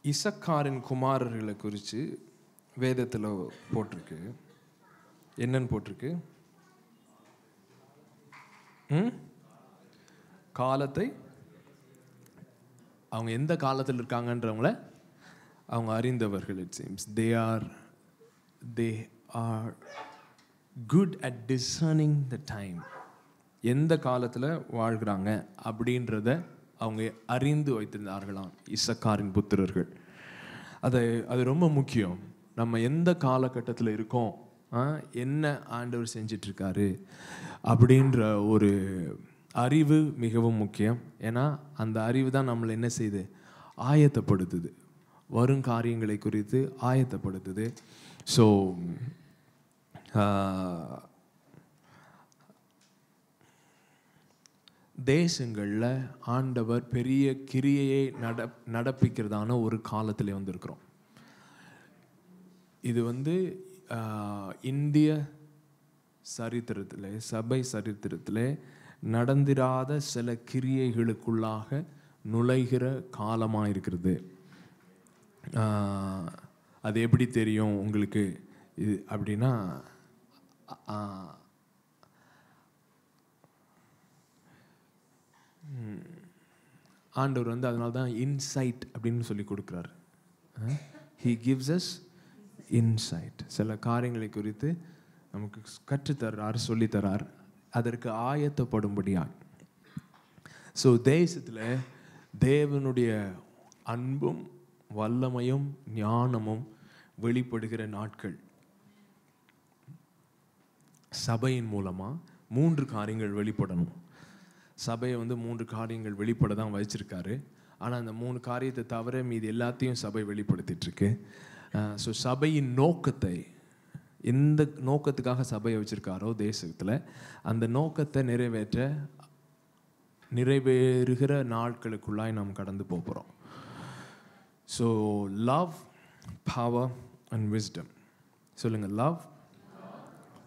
இசக்காரின் குமாரர்களை குறித்து வேதத்தில் போட்டிருக்கு. என்னன்னு போட்டிருக்கு? காலத்தை, அவங்க எந்த காலத்தில் இருக்காங்கன்றவங்கள அவங்க அறிந்தவர்கள். It seems they are good at discerning the time. எந்த காலத்தில் வாழ்கிறாங்க அப்படின்றத அவங்க அறிந்து வைத்திருந்தார்களாம் இசக்காரின் புத்திரர்கள். அது ரொம்ப முக்கியம். நம்ம எந்த காலகட்டத்தில் இருக்கோம், என்ன ஆண்டவர் செஞ்சிட்ருக்காரு அப்படின்ற ஒரு அறிவு மிகவும் முக்கியம். ஏன்னா அந்த அறிவு தான் நம்மளை என்ன செய்யுது? ஆயத்தப்படுத்துது, வரும் காரியங்களை குறித்து ஆயத்தப்படுத்துது. ஸோ தேசங்களில் ஆண்டவர் பெரிய கிரியையை நடப்பிக்கிறதான ஒரு காலத்தில் வந்திருக்கிறோம். இது இந்திய சரித்திரத்தில், சபை சரித்திரத்தில் நடந்திராத சில கிரியைகளுக்குள்ளாக நுழைகிற காலமாக இருக்கிறது. அது எப்படி தெரியும் உங்களுக்கு இது அப்படின்னா, ஆண்டவர் அதனால தான் இன்சைட் அப்படின்னு சொல்லி கொடுக்குறாரு. He gives us insight. சில காரியங்களை குறித்து நமக்கு கற்றுத்தர்றார், சொல்லித்தரார், அதற்கு ஆயத்தப்படும்படியாக. ஸோ தேசத்தில் தேவனுடைய அன்பும் வல்லமையும் ஞானமும் வெளிப்படுகிற நாட்கள். சபையின் மூலமாக 3 காரியங்கள் வெளிப்படணும். சபையை 3 காரியங்கள் வெளிப்பட தான் வச்சிருக்காரு. ஆனால் அந்த 3 காரியத்தை தவிர மீது எல்லாத்தையும் சபை வெளிப்படுத்திட்டுருக்கு. ஸோ சபையின் நோக்கத்தை, எந்த நோக்கத்துக்காக சபையை வச்சுருக்காரோ தேசத்தில், அந்த நோக்கத்தை நிறைவேறுகிற நாட்களுக்குள்ளாய் நாம் கடந்து போகிறோம். So love, power and wisdom. சொல்லுங்கள், லவ்,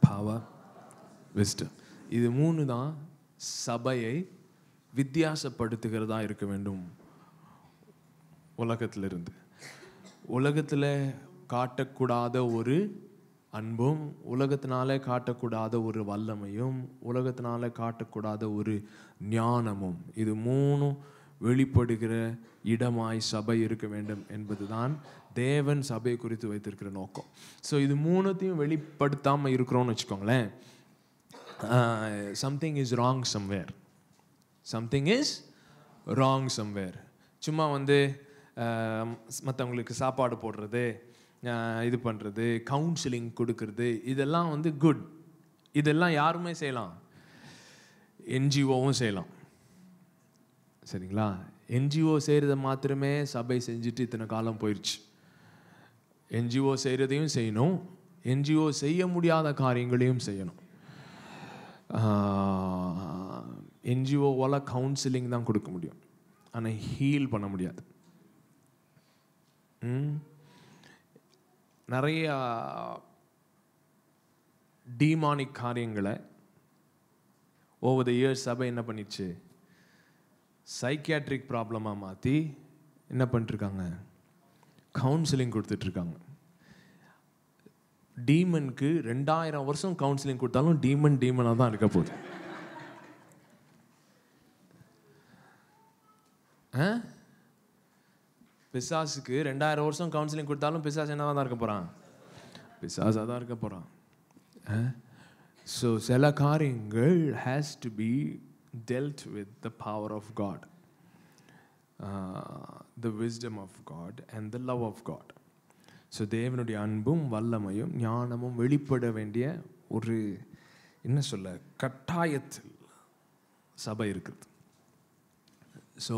பவர், விஸ்டம். இது 3 தான் சபையை வித்தியாசப்படுத்துகிறதா இருக்க வேண்டும். உலகத்திலிருந்து உலகத்தில் காட்டக்கூடாத ஒரு அன்பும், உலகத்தினால காட்டக்கூடாத ஒரு வல்லமையும், உலகத்தினால காட்டக்கூடாத ஒரு ஞானமும், இது 3 வெளிப்படுகிற இடமாய் சபை இருக்க வேண்டும் என்பதுதான் தேவன் சபை குறித்து வைத்திருக்கிற நோக்கம். ஸோ இது 3த்தையும் வெளிப்படுத்தாமல் இருக்கிறோன்னு வச்சுக்கோங்களேன், something is wrong somewhere. Something is wrong somewhere. சும்மா மற்றவங்களுக்கு சாப்பாடு போடுறது, இது பண்ணுறது, கவுன்சிலிங் கொடுக்கறது, இதெல்லாம் குட். இதெல்லாம் யாருமே செய்யலாம், என்ஜிஓவும் செய்யலாம். சரிங்களா? என்ஜிஓ செய்கிறத மாத்திரமே சபை செஞ்சுட்டு இத்தனை காலம் போயிடுச்சு. என்ஜிஓ செய்கிறதையும் செய்யணும், என்ஜிஓ செய்ய முடியாத காரியங்களையும் செய்யணும். என்ஜிஓவால் கவுன்சிலிங் தான் கொடுக்க முடியும், ஆனால் ஹீல் பண்ண முடியாது. நிறைய டீமானிக் காரியங்களை ஓவர் த இயர்ஸ் சபை என்ன பண்ணிடுச்சு, சைக்கியாட்ரிக் ப்ராப்ளமாக மாற்றி என்ன பண்ணிட்டுருக்காங்க, கவுன்சிலிங் கொடுத்துட்ருக்காங்க. டீமனுக்கு 2000 வருஷம் கவுன்சிலிங் கொடுத்தாலும் டீமனாக தான் இருக்க போகுது. பிசாசுக்கு 2000 வருஷம் கவுன்சிலிங் கொடுத்தாலும் பிசாசு என்னதான் தான் இருக்க போகிறான், பிசாசாக தான் இருக்க போகிறான். ஸோ சில காரியங்கள் has to be dealt with the power of God, the wisdom of God and the love of God. So தேவனுடைய அன்பும் வல்லமையும் ஞானமும் வெளிப்பட வேண்டிய ஒரு கட்டாயத்தில் சபை இருக்குது. ஸோ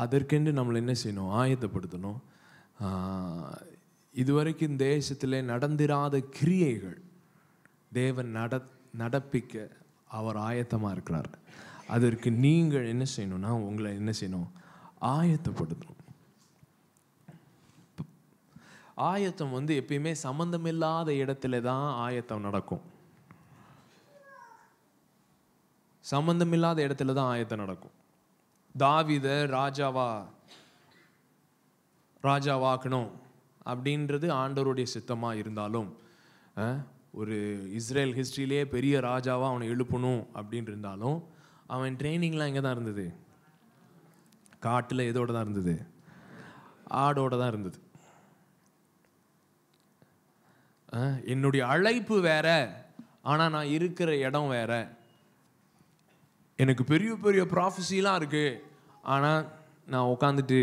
அதற்கென்று நம்மளை என்ன செய்யணும், ஆயத்தப்படுத்தணும். இதுவரைக்கும் தேசத்தில் நடந்திராத கிரியைகள் தேவன் நடப்பிக்க அவர் ஆயத்தமாக இருக்கிறார். அதற்கு நீங்கள் என்ன செய்யணும்னா, உங்களை என்ன செய்யணும், ஆயத்தப்படுத்தணும். ஆயத்தம் எப்பயுமே சம்பந்தமில்லாத இடத்துல தான் ஆயத்தம் நடக்கும். சம்பந்தமில்லாத இடத்துல தான் ஆயத்தம் நடக்கும். தாவீதை ராஜாவா ராஜாவாக்கணும் அப்படின்றது ஆண்டவருடைய சித்தமாக இருந்தாலும், ஒரு இஸ்ரேல் ஹிஸ்ட்ரியிலே பெரிய ராஜாவாக அவனை எழுப்பணும் அப்படின்னு இருந்தாலும், அவன் ட்ரைனிங்லாம் எங்கே தான் இருந்தது? காட்டில் எதோடு தான் இருந்தது? ஆடோடு தான் இருந்தது. என்னுடைய அழைப்பு வேற, ஆனால் நான் இருக்கிற இடம் வேற. எனக்கு பெரிய பெரிய ப்ராஃபஸிலாம் இருக்குது, ஆனால் நான் உட்காந்துட்டு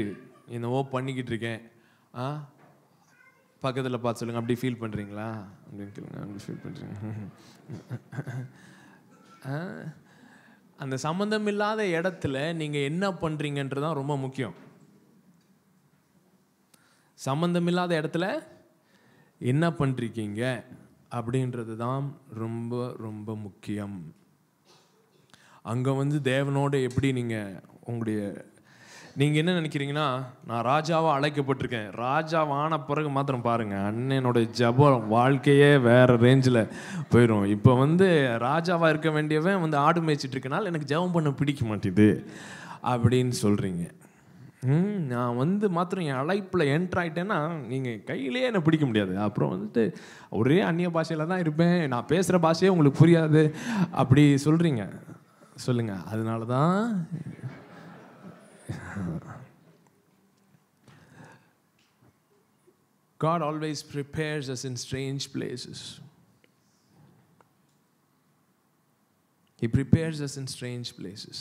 என்னவோ பண்ணிக்கிட்டு இருக்கேன். பக்கத்தில் பார்த்து சொல்லுங்கள், அப்படி ஃபீல் பண்ணுறீங்களா அப்படின்னு கேளுங்க. அப்படி ஃபீல் பண்ணுறீங்க. அந்த சம்மந்தம் இல்லாத இடத்துல நீங்கள் என்ன பண்ணுறீங்கன்றது தான் ரொம்ப முக்கியம். சம்மந்தம் இல்லாத இடத்துல என்ன பண்ணுறீங்க அப்படின்றது தான் ரொம்ப ரொம்ப முக்கியம். அங்கே தேவனோடு எப்படி நீங்கள் என்ன நினைக்கிறீங்கன்னா, நான் ராஜாவாக அழைக்கப்பட்டிருக்கேன். ராஜாவான பிறகு மாத்திரம் பாருங்கள், அண்ணனோட ஜபம் வாழ்க்கையே வேறு ரேஞ்சில் போயிடும். இப்போ ராஜாவாக இருக்க வேண்டியவன் ஆடு மேய்ச்சிட்டு இருக்கனால எனக்கு ஜபம் பண்ண பிடிக்க மாட்டேது அப்படின்னு சொல்கிறீங்க. நான் மாத்திரம் என் அழைப்பில் என்ட்ரு ஆகிட்டேன்னா நீங்கள் கையிலேயே என்னை பிடிக்க முடியாது. அப்புறம் ஒரே அந்நிய பாஷையில் தான் இருப்பேன், நான் பேசுகிற பாஷையே உங்களுக்கு புரியாது அப்படி சொல்கிறீங்க. சொல்லுங்கள், அதனால தான் God always prepares us in strange places. He prepares us in strange places.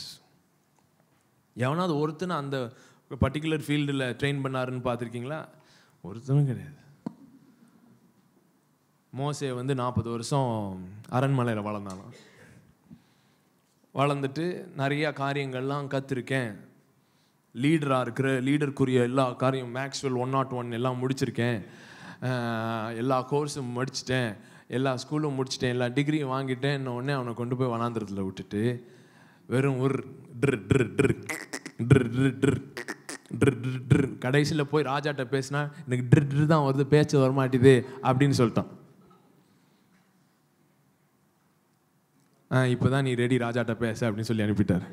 எவனாவது ஒருத்தனை அந்த பர்டிகுலர் ஃபீல்டில் ட்ரெயின் பண்ணாருன்னு பார்த்துருக்கீங்களா? ஒருத்தனும் கிடையாது. மோசே 40 வருஷம் அரண்மனையில் வளர்ந்தானா. வளர்ந்துட்டு நிறையா காரியங்கள்லாம் கற்றுருக்கேன், லீடருக்குரிய எல்லா காரியம் மேக்ஸ்வெல் 101 எல்லாம் முடிச்சிருக்கேன், எல்லா கோர்ஸும் முடிச்சிட்டேன், எல்லா ஸ்கூலும் முடிச்சிட்டேன், எல்லா டிகிரியும் வாங்கிட்டேன். உடனே அவனை கொண்டு போய் வனாந்திரத்தில் விட்டுட்டு வெறும் ஒரு கடைசியில் போய் ராஜாட்ட பேசினா எனக்கு ட்ரு தான் வருது, பேச்சு வரமாட்டேது அப்படின்னு சொல்லிட்டான். இப்போ தான் நீ ரெடி ராஜாட்ட பேச அப்படின்னு சொல்லி அனுப்பிட்டார்.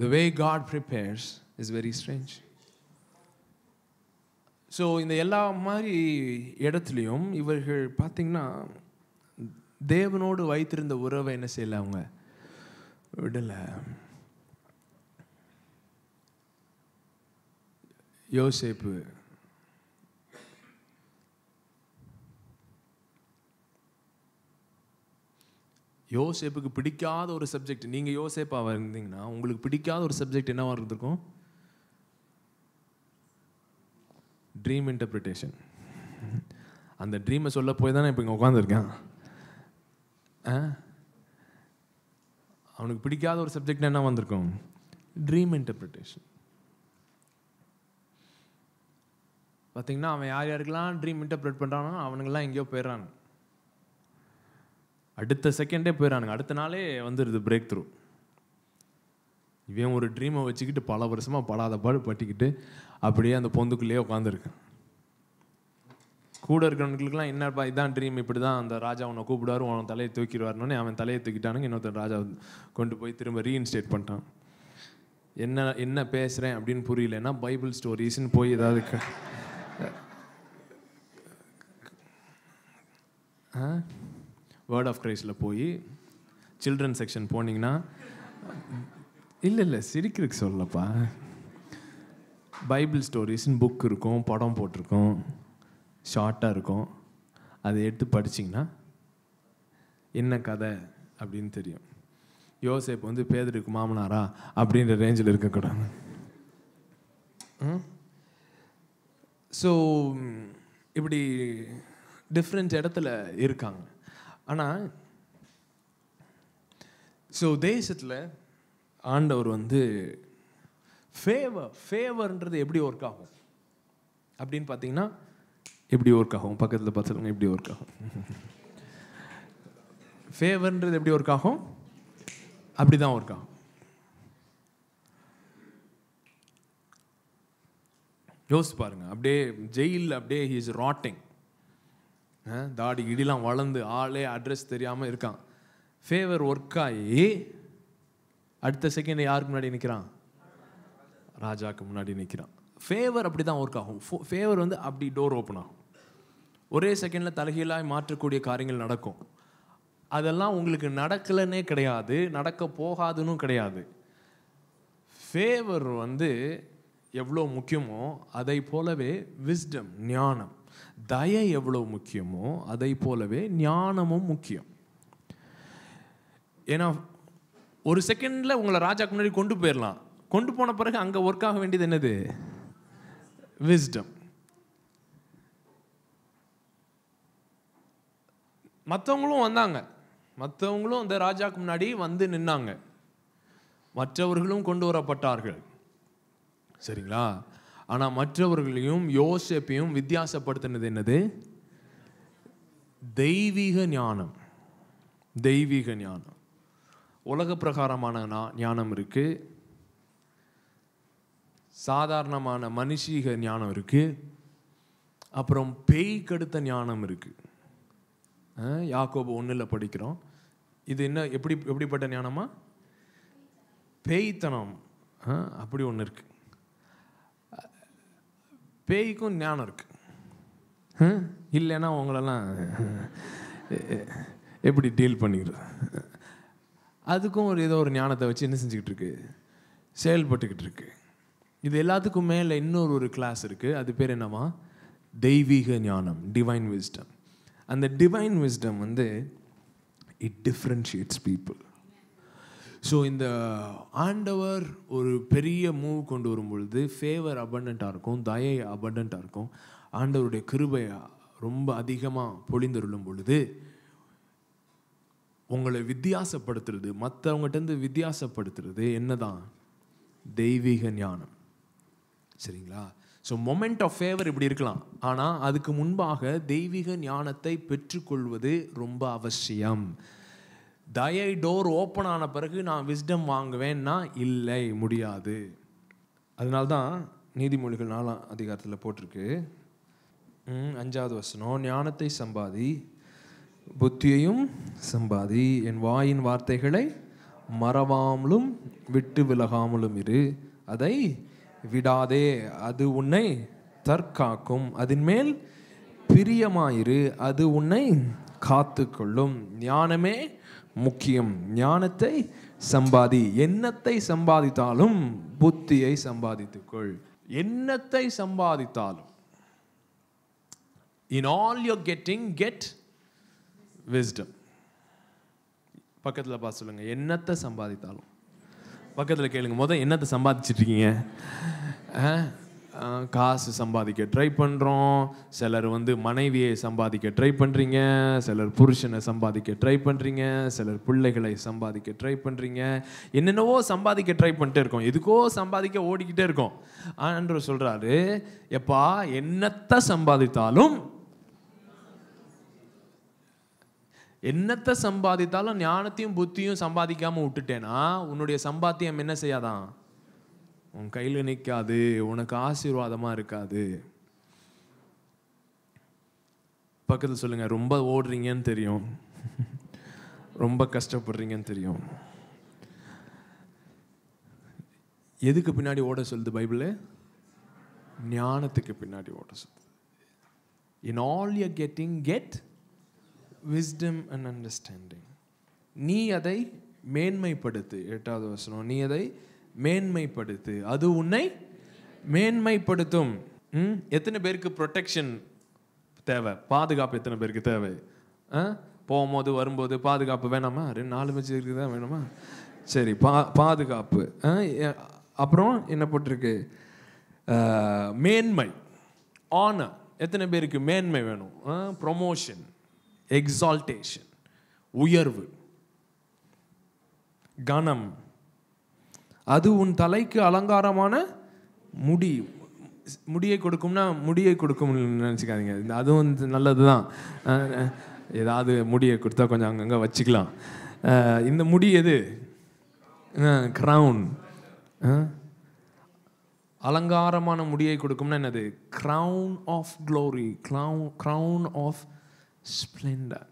The way God prepares is very strange. So இந்த எல்லா மாதிரி இடத்துலையும் இவர்கள் பார்த்தீங்கன்னா தேவனோடு வைத்திருந்த உறவை என்ன செய்யலை, அவங்க விடலை. யோசேப்புக்கு பிடிக்காத ஒரு சப்ஜெக்ட், நீங்கள் யோசேப்பாக இருந்தீங்கன்னா உங்களுக்கு பிடிக்காத ஒரு சப்ஜெக்ட் என்னவா இருந்திருக்கும்? Dream interpretation. அந்த ட்ரீமை சொல்ல போய் தானே இப்போ இங்கே உட்காந்துருக்கேன். அவனுக்கு பிடிக்காத ஒரு சப்ஜெக்ட் என்ன வந்திருக்கும்? Dream interpretation. பார்த்தீங்கன்னா அவன் யார் யாருக்கெல்லாம் ட்ரீம் இன்டர்பிரேட் பண்ணுறானோ அவனுங்கெல்லாம் எங்கேயோ போயிடறாங்க. அடுத்த செகண்டே போயிடறானுங்க, அடுத்த நாளே வந்துடுது பிரேக் த்ரூ. இவன் ஒரு ட்ரீமை வச்சுக்கிட்டு பல வருஷமாக படாத பாடு பட்டிக்கிட்டு அப்படியே அந்த பொந்துக்குள்ளேயே உட்காந்துருக்கேன். கூட இருக்கிறவனுக்குலாம் என்னப்பா இதான் ட்ரீம், இப்படி தான் அந்த ராஜா உன்னை கூப்பிடுவார், உன் தலையை தூக்கிடுவார்னு அவன் தலையை தூக்கிட்டானுங்க. இன்னொருத்தர் ராஜா கொண்டு போய் திரும்ப ரீஇன்ஸ்டேட் பண்ணிட்டான். என்ன பேசுகிறேன் அப்படின்னு புரியலன்னா பைபிள் ஸ்டோரிஸ்ன்னு போய் ஏதாவது வேர்ட் ஆஃப் கிரைஸ்டில் போய் சில்ட்ரன் செக்ஷன் போனீங்கன்னா, இல்லை சிரிக்கிறதுக்கு சொல்லப்பா, பைபிள் ஸ்டோரிஸ்ன்னு புக் இருக்கும், படம் போட்டிருக்கோம், ஷார்ட்டாக இருக்கும். அதை எடுத்து படிச்சிங்கன்னா என்ன கதை அப்படின்னு தெரியும். யோசேப்பு பேதுருக்கு மாமனாரா அப்படின்ற ரேஞ்சில் இருக்கக்கூடாது. ஸோ இப்படி டிஃப்ரெண்ட் இடத்துல இருக்காங்க. ஆனால் ஸோ தேசத்தில் ஆண்டவர் ஃபேவர்ன்றது எப்படி ஒர்க் ஆகும் அப்படின்னு பார்த்தீங்கன்னா, எப்படி ஒர்க் ஆகும்? பக்கத்தில் பார்த்துருங்க, எப்படி ஒர்க் ஆகும்? ஃபேவர்ன்றது எப்படி ஒர்க் ஆகும்? அப்படி தான் ஒர்க் ஆகும். யோசிச்சு பாருங்க, அப்படியே ஜெயிலில் அப்படியே ஹி இஸ் ராட்டிங், தாடி இடிலாம் வளர்ந்து ஆளே அட்ரஸ் தெரியாமல் இருக்கான். ஃபேவர் ஒர்க் ஆகி அடுத்த செகண்ட் யாருக்கு முன்னாடி நிற்கிறான்? ராஜாவுக்கு முன்னாடி நிற்கிறான். ஃபேவர் அப்படி தான் ஒர்க் ஆகும். ஃபேவர் வந்து அப்படி டோர் ஓப்பன் ஆகும். ஒரே செகண்டில் தலைகீழாக மாற்றக்கூடிய காரியங்கள் நடக்கும். அதெல்லாம் உங்களுக்கு நடக்கலைன்னே கிடையாது, நடக்க போகாதுன்னு கிடையாது. ஃபேவர் வந்து எவ்வளோ முக்கியமோ அதை போலவே விஸ்டம், ஞானம், தயை எவ்வளோ முக்கியமோ அதை போலவே ஞானமும் முக்கியம். ஏன்னா ஒரு செகண்டில் உங்களை ராஜாக்கு முன்னாடி கொண்டு போயிடலாம். கொண்டு போன பிறகு அங்கே ஒர்க் ஆக வேண்டியது என்னது? விஸ்டம். மற்றவங்களும் வந்தாங்க, மற்றவங்களும் அந்த ராஜாக்கு முன்னாடி வந்து நின்னாங்க, மற்றவர்களும் கொண்டு வரப்பட்டார்கள். சரிங்களா? ஆனால் மற்றவர்களையும் யோசேப்பையும் வித்தியாசப்படுத்தினது என்னது? தெய்வீக ஞானம். தெய்வீக ஞானம். உலக பிரகாரமான ஞானம் இருக்கு, சாதாரணமான மனுஷீக ஞானம் இருக்கு, அப்புறம் பேய் கடுத்த ஞானம் இருக்கு. யாக்கோபு 1 படிக்கிறோம். இது என்ன, எப்படிப்பட்ட ஞானமா? பேய்த்தனம். அப்படி ஒன்று இருக்கு. பேய்க்கும் ஞானம் இருக்கு. இல்லைன்னா உங்களெல்லாம் எப்படி டீல் பண்ணிக்கிறது? அதுக்கும் ஏதோ ஒரு ஞானத்தை வச்சு என்ன செஞ்சுக்கிட்டு இருக்கு? செயல்பட்டுக்கிட்டு இருக்கு. இது எல்லாத்துக்கும் மேலே இன்னொரு கிளாஸ் இருக்கு. அது பேர் என்னமா? தெய்வீக ஞானம், டிவைன் விஸ்டம். அந்த டிவைன் விஸ்டம் வந்து இட் டிஃப்ரென்ஷியேட்ஸ் பீப்புள். ஸோ இந்த ஆண்டவர் ஒரு பெரிய மூவ் கொண்டு வரும் பொழுது ஃபேவர் அபண்டண்ட்டாக இருக்கும், தயை அபண்டண்ட்டாக இருக்கும். ஆண்டவருடைய கிருபை ரொம்ப அதிகமாக பொழிந்தருளும் பொழுது உங்களை வித்தியாசப்படுத்துறது, மற்றவங்ககிட்ட வித்தியாசப்படுத்துறது என்னதான்? தெய்வீக ஞானம். சரிங்களா? ஸோ மொமெண்ட் ஆஃப் ஃபேவர் இப்படி இருக்கலாம், ஆனால் அதுக்கு முன்பாக தெய்வீக ஞானத்தை பெற்றுக்கொள்வது ரொம்ப அவசியம். தயை டோர் ஓப்பன் ஆன பிறகு நான் விஸ்டம் வாங்குவேன்னா இல்லை, முடியாது. அதனால்தான் நீதிமொழிகள் 4ஆம் அதிகாரத்தில் போட்டிருக்கு, 5வது வசனம், ஞானத்தை சம்பாதி, புத்தியையும் சம்பாதி, என் வாயின் வார்த்தைகளை மறவாமலும் விட்டு விலகாமலும் இரு, அதை விடாதே, அது உன்னை தற்காக்கும், அதன் மேல் பிரியமாயிரு, அது உன்னை காத்துக்கொள்ளும். ஞானமே முக்கியம். ஞானத்தை சம்பாதி. எண்ணத்தை சம்பாதித்தாலும் புத்தியை சம்பாதித்துக்கொள். எண்ணத்தை சம்பாதித்தாலும், in all you're getting, get wisdom. பக்கத்தில் பார்த்து சொல்லுங்க, எண்ணத்தை சம்பாதித்தாலும். பக்கத்தில் கேளுங்க, முதல் என்னத்தை சம்பாதிச்சிட்டு இருக்கீங்க? காசு சம்பாதிக்க ட்ரை பண்ணுறோம். சிலர் வந்து மனைவியை சம்பாதிக்க ட்ரை பண்ணுறீங்க, சிலர் புருஷனை சம்பாதிக்க ட்ரை பண்ணுறீங்க, சிலர் பிள்ளைகளை சம்பாதிக்க ட்ரை பண்ணுறீங்க. என்னென்னவோ சம்பாதிக்க ட்ரை பண்ணிட்டே இருக்கோம், எதுக்கோ சம்பாதிக்க ஓடிக்கிட்டே இருக்கோம். ஆண்டவர் சொல்கிறாரு, எப்பா என்னத்தை சம்பாதித்தாலும், என்னத்தை சம்பாதித்தாலும் ஞானத்தையும் புத்தியும் சம்பாதிக்காமல் விட்டுட்டேன்னா உன்னுடைய சம்பாத்தியம் என்ன செய்யாதான்? உன் கையில் நிற்காது, உனக்கு ஆசீர்வாதமாக இருக்காது. பக்கத்தில் சொல்லுங்க, ரொம்ப ஓடுறீங்கன்னு தெரியும், ரொம்ப கஷ்டப்படுறீங்கன்னு தெரியும். எதுக்கு பின்னாடி ஓட சொல்லுது பைபிள்? ஞானத்துக்கு பின்னாடி ஓட சொல்லுது. In all you're getting, get wisdom and understanding. நீ அதை மேன்மைப்படுத்து. 8வது வசனம், நீ அதை மேன்மைப்படுத்து, அது உன்னை மேன்மைப்படுத்தும். எத்தனை பேருக்கு ப்ரொடெக்ஷன் தேவை? பாதுகாப்பு எத்தனை பேருக்கு தேவை? போகும்போது வரும்போது பாதுகாப்பு வேணாமா? 4 மணி இருக்குது தான் வேணுமா? சரி, பாதுகாப்பு. அப்புறம் என்ன போட்டிருக்கு? மேன்மை, ஆனர். எத்தனை பேருக்கு மேன்மை வேணும்? ப்ரொமோஷன், எக்ஸால்டேஷன், உயர்வு, கனம். அது உன் தலைக்கு அலங்காரமான முடி. முடியை கொடுக்கும்னா முடியை கொடுக்கும்னு நினச்சிக்காதீங்க, அதுவும் நல்லது தான். ஏதாவது முடியை கொடுத்தா கொஞ்சம் அங்கங்கே வச்சுக்கலாம். இந்த முடி எது? க்ரௌன். அலங்காரமான முடியை கொடுக்கும்னா என்னது? Crown of glory, crown of splendour.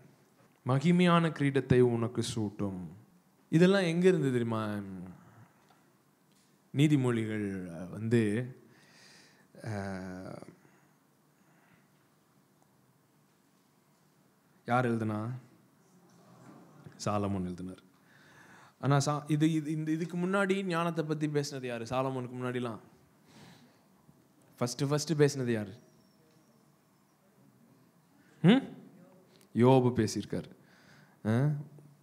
மகிமையான கிரீடத்தை உனக்கு சூட்டும். இதெல்லாம் எங்கே இருந்து தெரியுமா? நீதிமொழிகள் வந்து யார் எழுதுனா? சாலமோன் எழுதினார். ஆனால் இதுக்கு முன்னாடி ஞானத்தை பற்றி பேசினது யார்? சாலமோனுக்கு முன்னாடிலாம் ஃபஸ்ட்டு பேசினது யார்? யோபு பேசியிருக்கார்.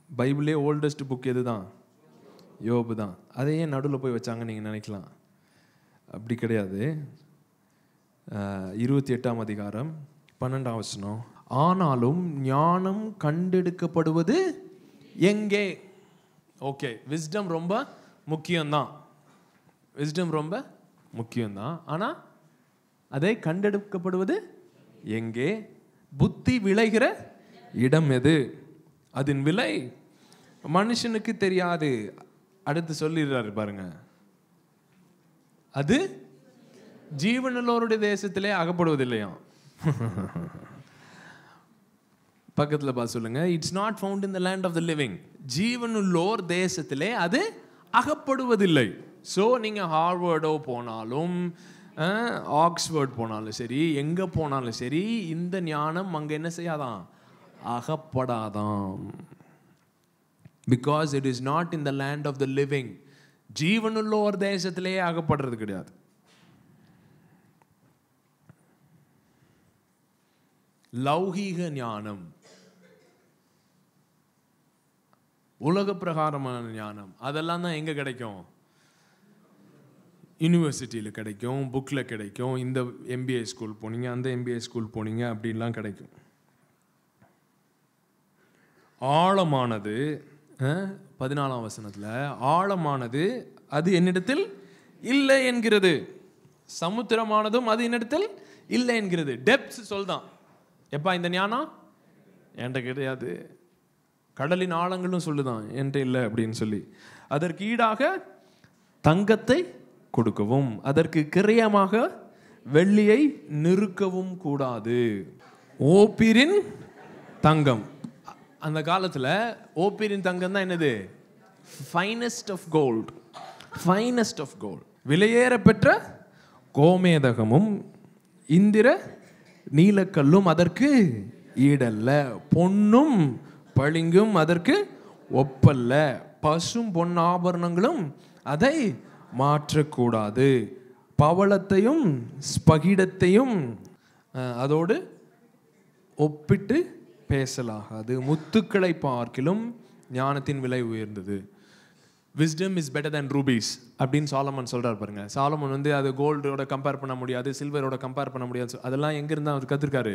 பைபிளே ஓல்டஸ்ட் புக் எது தான்? யோபு தான். அதை ஏன் நடுவில் போய் வச்சாங்க நீங்கள் நினைக்கலாம். அப்படி கிடையாது. 28ஆம் அதிகாரம் 12ஆம் வசனம், ஆனாலும் ஞானம் கண்டெடுக்கப்படுவது எங்கே? ஓகே, விஸ்டம் ரொம்ப முக்கியம்தான், விஸ்டம் ரொம்ப முக்கியம்தான். ஆனால் அதை கண்டெடுக்கப்படுவது எங்கே? புத்தி விளைகிற இடம் எது? அதன் விலை மனுஷனுக்கு தெரியாது. அடுத்து சொல்லிடுறாரு பாருங்க, அது ஜீவனுள்ளோருடைய தேசத்திலே அகப்படுவதில்லையா? பக்கத்தில் பார்த்து சொல்லுங்க, it's not found in the land of the living. ஜீவனுள்ளோர் தேசத்திலே அது அகப்படுவதில்லை. ஸோ நீங்கள் ஹார்வர்டோ போனாலும் ஆக்ஸ்போர்ட் போனாலும் சரி, எங்கே போனாலும் சரி, இந்த ஞானம் அங்கே என்ன செய்யாதான்? அகப்படாதான். Because it is not in the land of the living. ஜீவனுள்ளோர் தேசத்திலேயே அகப்படுறது கிடையாது. லௌகீக ஞானம், உலக பிரகாரமான ஞானம், அதெல்லாம் தான் எங்கே கிடைக்கும்? யூனிவர்சிட்டியில் கிடைக்கும், புக்கில் கிடைக்கும். இந்த MBA ஸ்கூல் போனீங்க, அந்த MBA ஸ்கூல் போனீங்க, அப்படின்லாம் கிடைக்கும். ஆழமானது 14ஆம் வசனத்தில், ஆழமானது அது என்னிடத்தில் இல்லை என்கிறது, சமுத்திரமானதும் அது என்னிடத்தில் இல்லை என்கிறது. டெப்த்ஸ் சொல்தான். எப்பா இந்த ஞானம் என்கிட்ட கிடையாது. கடலின் ஆழங்களும் சொல்லுதான் என்கிட்ட இல்லை அப்படின்னு சொல்லி. அதற்கு ஈடாக தங்கத்தை கொடுக்கவும் அதற்கு கிரயமாக வெள்ளியை நிறுக்கவும் கூடாது. ஓப்பீரின் தங்கம், அந்த காலத்தில் ஓப்பீரின் தங்கம் தான் என்னது? Finest of gold. Finest of gold. விலையேற பெற்ற கோமேதகமும் இந்திர நீலக்கல்லும் அதற்கு ஈடல்ல. பொன்னும் பளிங்கும் அதற்கு ஒப்பல்ல. பசும் பொன் ஆபரணங்களும் அதை மாற்றக்கூடாது. பவளத்தையும் ஸ்பகிடத்தையும் அதோடு ஒப்பிட்டு பேசலாகாது. முத்துக்களை பார்க்கிலும் ஞானத்தின் விலை உயர்ந்தது. wisdom is better than rubies அப்படின்னு சாலமன் சொல்றார் பாருங்க. சாலமன் வந்து அது கோல்டோட கம்பேர் பண்ண முடியாது, சில்வரோட கம்பேர் பண்ண முடியாது. அதெல்லாம் எங்க இருந்தா அவர் கத்திருக்காரு?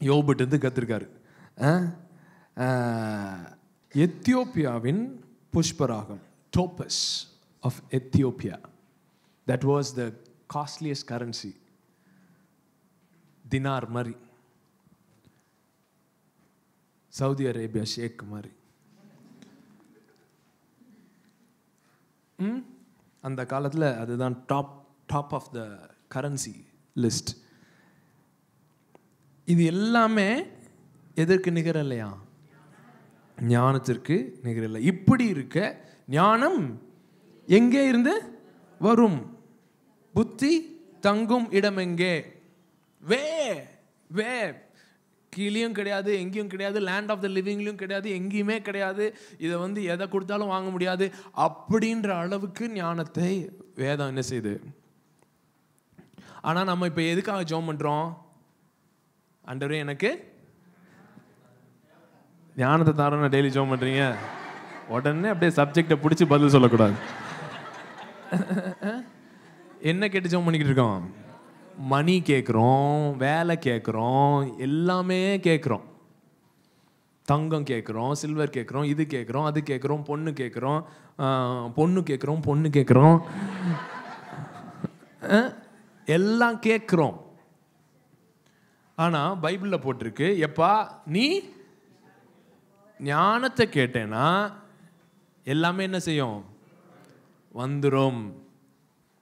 யோபுட்டு இருந்து கத்திருக்காரு. எத்தியோப்பியாவின் புஷ்பராகம், topaz of Ethiopia, that was the costliest currency. தினார் மாதிரி, சவுதி அரேபியா ஷேக் மாதிரி. அந்த காலத்தில் அதுதான் top of the currency list. இது எல்லாமே எதற்கு நிகர் இல்லையா? ஞானத்திற்கு நிகர் இல்லை. இப்படி இருக்க ஞானம் எங்கே இருந்து வரும்? புத்தி தங்கும் இடம் எங்கே? வே கீழேயும் கிடையாது, எங்கேயும் கிடையாது, லேண்ட் ஆஃப் த லிவிங்லையும் கிடையாது, எங்கேயுமே கிடையாது. இதை வந்து எதை கொடுத்தாலும் வாங்க முடியாது அப்படின்ற அளவுக்கு ஞானத்தை வேதம் என்ன செய்யுது. ஆனால் நம்ம இப்போ எதுக்காக ஜெபம் பண்ணுறோம்? ஆண்டவரே எனக்கு ஞானத்தை தாரோன்னு டெய்லி ஜெபம் பண்ணுறீங்க. உடனே அப்படியே சப்ஜெக்டை பிடிச்சி பதில் சொல்லக்கூடாது. என்ன கேட்டு ஜெபம் பண்ணிக்கிட்டு இருக்கோம்? மணி கேட்குறோம், வேலை கேட்குறோம், எல்லாமே கேட்குறோம். தங்கம் கேட்குறோம், சில்வர் கேட்குறோம், இது கேட்குறோம், அது கேட்குறோம், பொண்ணு கேட்குறோம், பொண்ணு கேட்குறோம், எல்லாம் கேட்குறோம். ஆனால் பைபிளில் போட்டிருக்கு, எப்பா நீ ஞானத்தை கேட்டேன்னா எல்லாமே என்ன செய்யும்? வந்துடும்.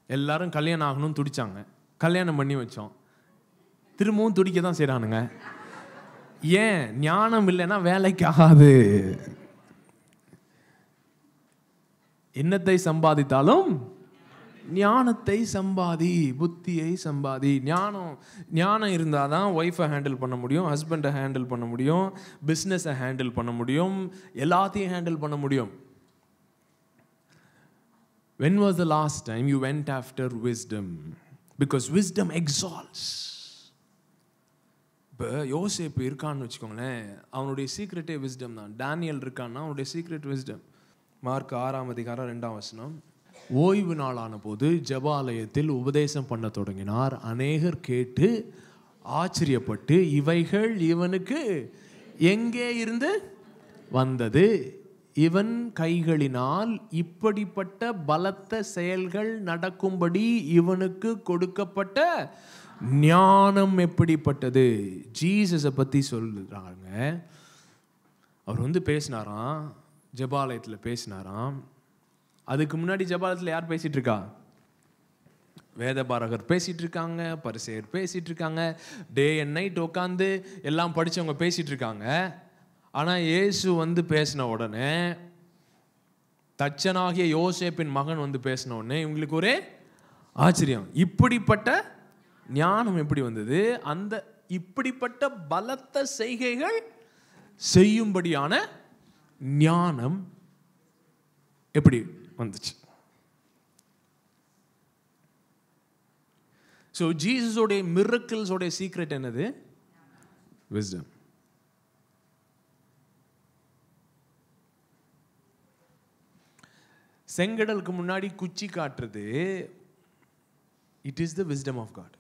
எல்லாரும் கல்யாணம் ஆகணும்னு துடிச்சாங்க, கல்யாணம் பண்ணி வச்சோம், திரும்பவும் துடிக்க தான் செய்கிறானுங்க. ஏன்? ஞானம் இல்லைன்னா வேலைக்கு ஆகாது. என்னத்தை சம்பாதித்தாலும் ஞானத்தை சம்பாதி, புத்தியை சம்பாதி. ஞானம் இருந்தால் தான் ஒய்ஃபை ஹேண்டில் பண்ண முடியும், ஹஸ்பண்டை ஹேண்டில் பண்ண முடியும், பிஸ்னஸை ஹேண்டில் பண்ண முடியும், எல்லாத்தையும் ஹேண்டில் பண்ண முடியும். When was the last time you went after wisdom? Because wisdom exalts. இப்போ யோசேப்பு இருக்கான்னு வச்சுக்கோங்களேன், அவனுடைய சீக்ரெட்டே விஸ்டம் தான். டேனியல் இருக்கான்னா அவனுடைய சீக்ரெட் விஸ்டம். மார்க் 6:2 ஓய்வு நாளான போது ஜெபாலயத்தில் உபதேசம் பண்ண தொடங்கினார். அநேகர் கேட்டு ஆச்சரியப்பட்டு, இவைகள் இவனுக்கு எங்கே இருந்து வந்தது? இவன் கைகளினால் இப்படிப்பட்ட பலத்த செயல்கள் நடக்கும்படி இவனுக்கு கொடுக்கப்பட்ட ஞானம் எப்படிப்பட்டது? ஜீசஸை பற்றி சொல்லுறாங்க. அவர் பேசினாராம், ஜெபாலயத்தில் பேசினாராம். அதுக்கு முன்னாடி ஜெபாலயத்தில் யார் பேசிட்டு இருக்கா? வேதபாரகர் பேசிட்டு இருக்காங்க, பரிசேயர் பேசிட்டு இருக்காங்க, டே அண்ட் நைட் உட்காந்து எல்லாம் படிச்சவங்க பேசிட்டு இருக்காங்க. ஆனால் இயேசு பேசின உடனே, தச்சனாகிய யோசேப்பின் மகன் பேசின உடனே இவங்களுக்கு ஒரே ஆச்சரியம். இப்படிப்பட்ட ஞானம் எப்படி வந்தது? அந்த இப்படிப்பட்ட பலத்த செய்கைகள் செய்யும்படியான ஞானம் எப்படி வந்துச்சு? ஸோ ஜீசஸோடைய மிரக்கிள்ஸோடைய சீக்ரெட் என்னது? விஸ்டம். செங்கடலுக்கு முன்னாடி குச்சி காட்டுறது, it is the wisdom of God.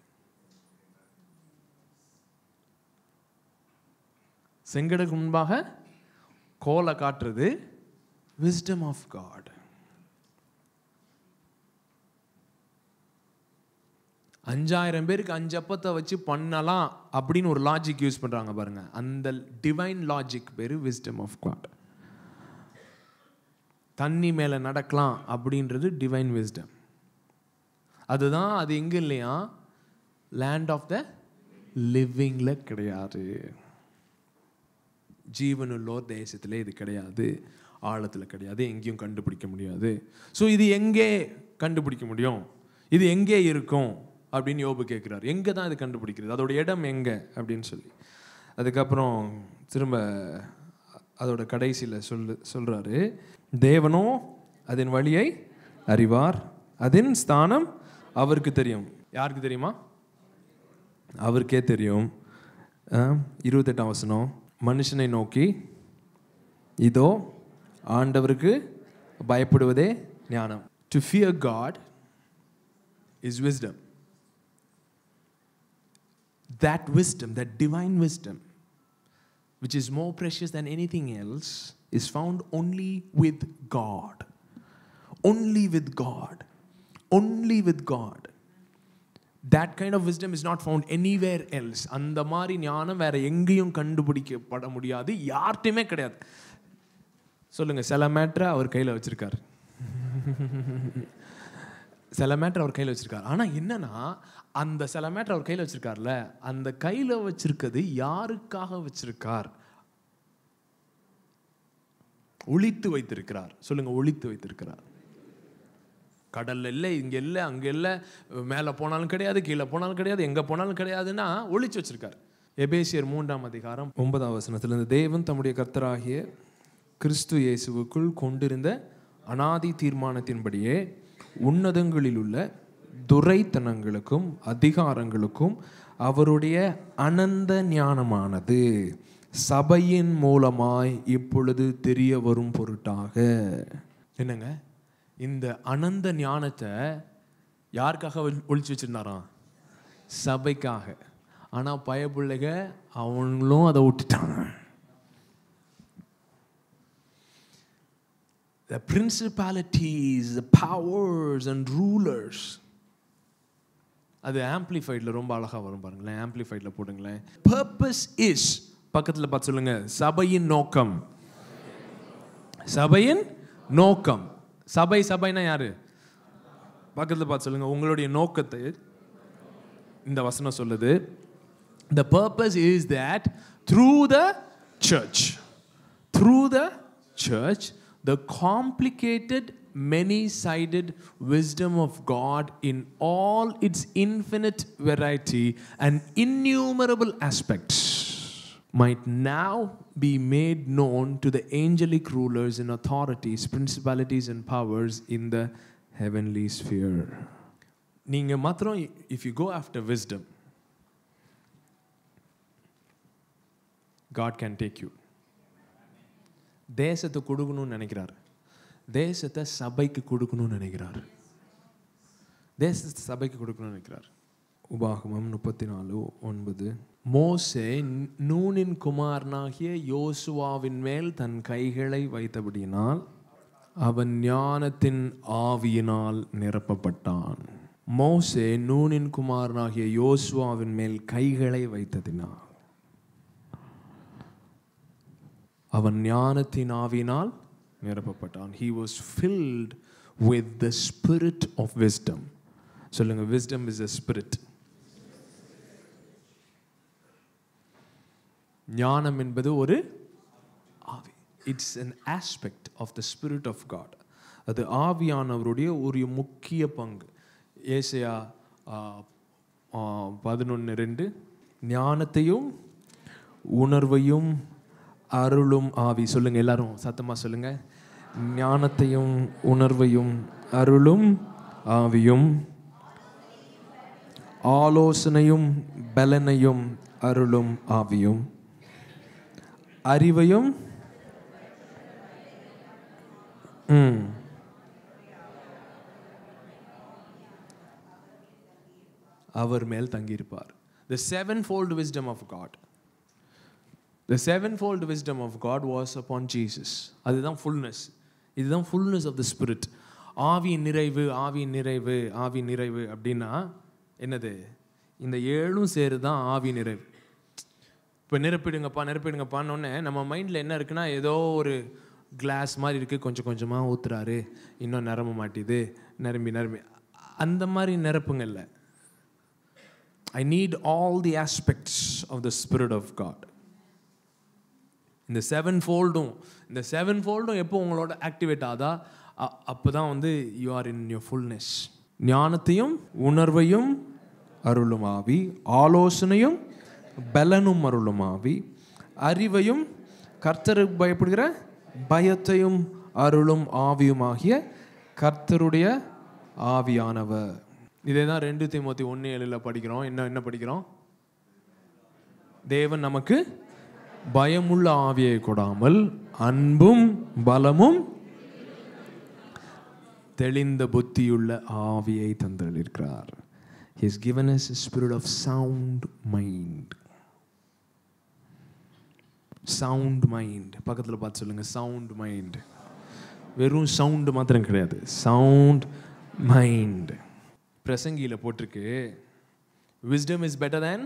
செங்கடலுக்கு முன்பாக கோலை காட்டுறது விஸ்டம் ஆஃப் காட். 5000 பேருக்கு 5 அப்பத்தை வச்சு பண்ணலாம் அப்படின்னு ஒரு லாஜிக் யூஸ் பண்றாங்க பாருங்க. அந்த டிவைன் லாஜிக் பேரு விஸ்டம் ஆஃப் காட். தண்ணி மேல நடக்கலாம் அப்படின்றது டிவைன் விஸ்டம். அதுதான். அது எங்க இல்லையா? லேண்ட் ஆஃப் த லிவிங்ல கிடையாது. ஜீவனுள்ளோர் தேசத்திலே இது கிடையாது, ஆழத்தில் கிடையாது, எங்கேயும் கண்டுபிடிக்க முடியாது. ஸோ இது எங்கே கண்டுபிடிக்க முடியும்? இது எங்கே இருக்கும் அப்படின்னு யோபு கேட்குறாரு. எங்கே தான் இது கண்டுபிடிக்கிறது? அதோட இடம் எங்கே அப்படின்னு சொல்லி. அதுக்கப்புறம் திரும்ப அதோட கடைசியில் சொல்கிறாரு, தேவனோ அதன் வழியை அறிவார், அதன் ஸ்தானம் அவருக்கு தெரியும். யாருக்கு தெரியுமா? அவருக்கே தெரியும். 28 மனுஷனை நோக்கி, இதோ ஆண்டவருக்கு பயப்படுவதே ஞானம். To fear God is wisdom. That wisdom, that divine wisdom, which is more precious than anything else, is found only with God. Only with God. Only with God. That kind of wisdom is not found anywhere else. அந்த மாதிரி ஞானம் வேற எங்கேயும் கண்டுபிடிக்கப்பட முடியாது, யார்கிட்டையுமே கிடையாது. சொல்லுங்க, சில மேட்டரை அவர் கையில் வச்சிருக்காரு. சில மேட்டர் அவர் கையில் வச்சிருக்காரு. ஆனால் என்னன்னா, அந்த சில மேட்டர் அவர் கையில் வச்சிருக்கார்ல, அந்த கையில் வச்சிருக்கிறது யாருக்காக வச்சிருக்கார்? ஒளித்து வைத்திருக்கிறார். சொல்லுங்க, ஒளித்து வைத்திருக்கிறார். கடல்ல இல்லை, இங்கே இல்லை, அங்கே இல்லை, மேலே போனாலும் கிடையாது, கீழே போனாலும் கிடையாது, எங்கே போனாலும் கிடையாதுன்னா ஒளிச்சு வச்சிருக்கார். எபேசியர் 3:9 தேவன் தம்முடைய கர்த்தராகிய கிறிஸ்து இயேசுவுக்குள் கொண்டிருந்த அனாதி தீர்மானத்தின்படியே உன்னதங்களில் உள்ள துரைத்தனங்களுக்கும் அதிகாரங்களுக்கும் அவருடைய அனந்த ஞானமானது சபையின் மூலமாய் இப்பொழுது தெரிய வரும் பொருட்டாக. என்னங்க, இந்த அனந்த ஞானத்தை யாருக்காக ஒளிச்சு வச்சிருந்தாராம்? சபைக்காக. ஆனா பயப்புள்ளைக அவங்களும் அதை விட்டுட்டாங்க. The principalities, the powers and rulers. அது ஆம்பிளிஃபைட்ல ரொம்ப அழகா வரும் பாருங்களேன். ஆம்பிளிஃபைட்ல போடுங்களேன். Purpose is, பக்கத்துல பார்த்து சொல்லுங்க, சபையின் நோக்கம். சபையின் நோக்கம். சபைனா யாரு? பக்கத்துல பார்த்து சொல்லுங்க, உங்களுடைய நோக்கத்தை இந்த வசனம் சொல்லுது. The purpose is that through the church, the complicated many-sided wisdom of God in all its infinite variety and innumerable aspects might now be made known to the angelic rulers and authorities, principalities and powers in the heavenly sphere. நீங்க மாத்திரம், if you go after wisdom, God can take you. தேசத்தை கொடுக்கணும்னு நினைக்கிறார். தேசத்தை சபைக்கு கொடுக்கணும்னு நினைக்கிறார். தேசத்தை சபைக்கு கொடுக்கணும்னு நினைக்கிறார். உபாகமம் 34:9. மோசே நூனின் குமாரனாகிய யோசுவாவின் மேல் தன் கைகளை வைத்தபடியினால் அவன் ஞானத்தின் ஆவியினால் நிரப்பப்பட்டான். மோசே நூனின் குமாரனாகிய யோசுவாவின் மேல் கைகளை வைத்ததினால் அவன் ஞானத்தின் ஆவியினால் நிரப்பப்பட்டான். He was filled with the spirit of wisdom. சொல்லுங்க, wisdom is a spirit. ஞானம் என்பது ஒரு ஆவி. It's an aspect of the spirit of God. அது ஆவியானவருடைய ஒரு முக்கிய பங்கு. ஏசாயா 11:2 ஞானத்தையும் உணர்வையும் அருளும் ஆவி. சொல்லுங்க, எல்லாரும் சத்தமா சொல்லுங்க. ஞானத்தையும் உணர்வையும் அருளும் ஆவியும் ஆலோசனையும் பலனையும் அருளும் ஆவியும் அறிவையும் அவர் மேல் தங்கியிருப்பார். The sevenfold wisdom of God. The sevenfold wisdom of God was upon Jesus. அதுதான் fullness. இதுதான் fullness of the spirit. ஆவியின் நிறைவு, ஆவியின் நிறைவு, ஆவியின் நிறைவு அப்படின்னா என்னது? இந்த ஏழும் சேரு தான் ஆவி நிறைவு. இப்போ நிரப்பிடுங்கப்பான்னு நம்ம மைண்டில் என்ன இருக்குன்னா, ஏதோ ஒரு கிளாஸ் மாதிரி இருக்குது, கொஞ்சம் கொஞ்சமாக ஊற்றுறாரு, இன்னும் நிரம்ப மாட்டேது, நிரம்பி அந்த மாதிரி நிரப்புங்க இல்லை. I need all the aspects of the Spirit of God. இந்த செவன் ஃபோல்டும் எப்போ உங்களோட ஆக்டிவேட் ஆதா, அப்போ தான் வந்து you are in your fullness. ஞானத்தையும் உணர்வையும் அருளும் ஆவி, ஆலோசனையும் பலனும் அருளும் ஆவி, அறிவையும் கர்த்தருக்கு பயப்படுகிற பயத்தையும் அருளும் ஆவியுமாகிய கர்த்தருடைய ஆவியானவர். இதே தான் 2 தீமோத்தேயு 1:7 படிக்கிறோம். என்ன படிக்கிறோம்? தேவன் நமக்கு பயமுள்ள ஆவியை கொடாமல் அன்பும் பலமும் தெளிந்த புத்தியுள்ள ஆவியை தந்திருக்கிறார். He has given us a spirit of sound mind. Sound mind. பக்கத்துல பார்த்து சொல்லுங்க, sound mind. வெறும் சவுண்ட் மாத்திரம் கிடையாது, sound mind. பிரசங்கியில போட்டிருக்கு, wisdom is better than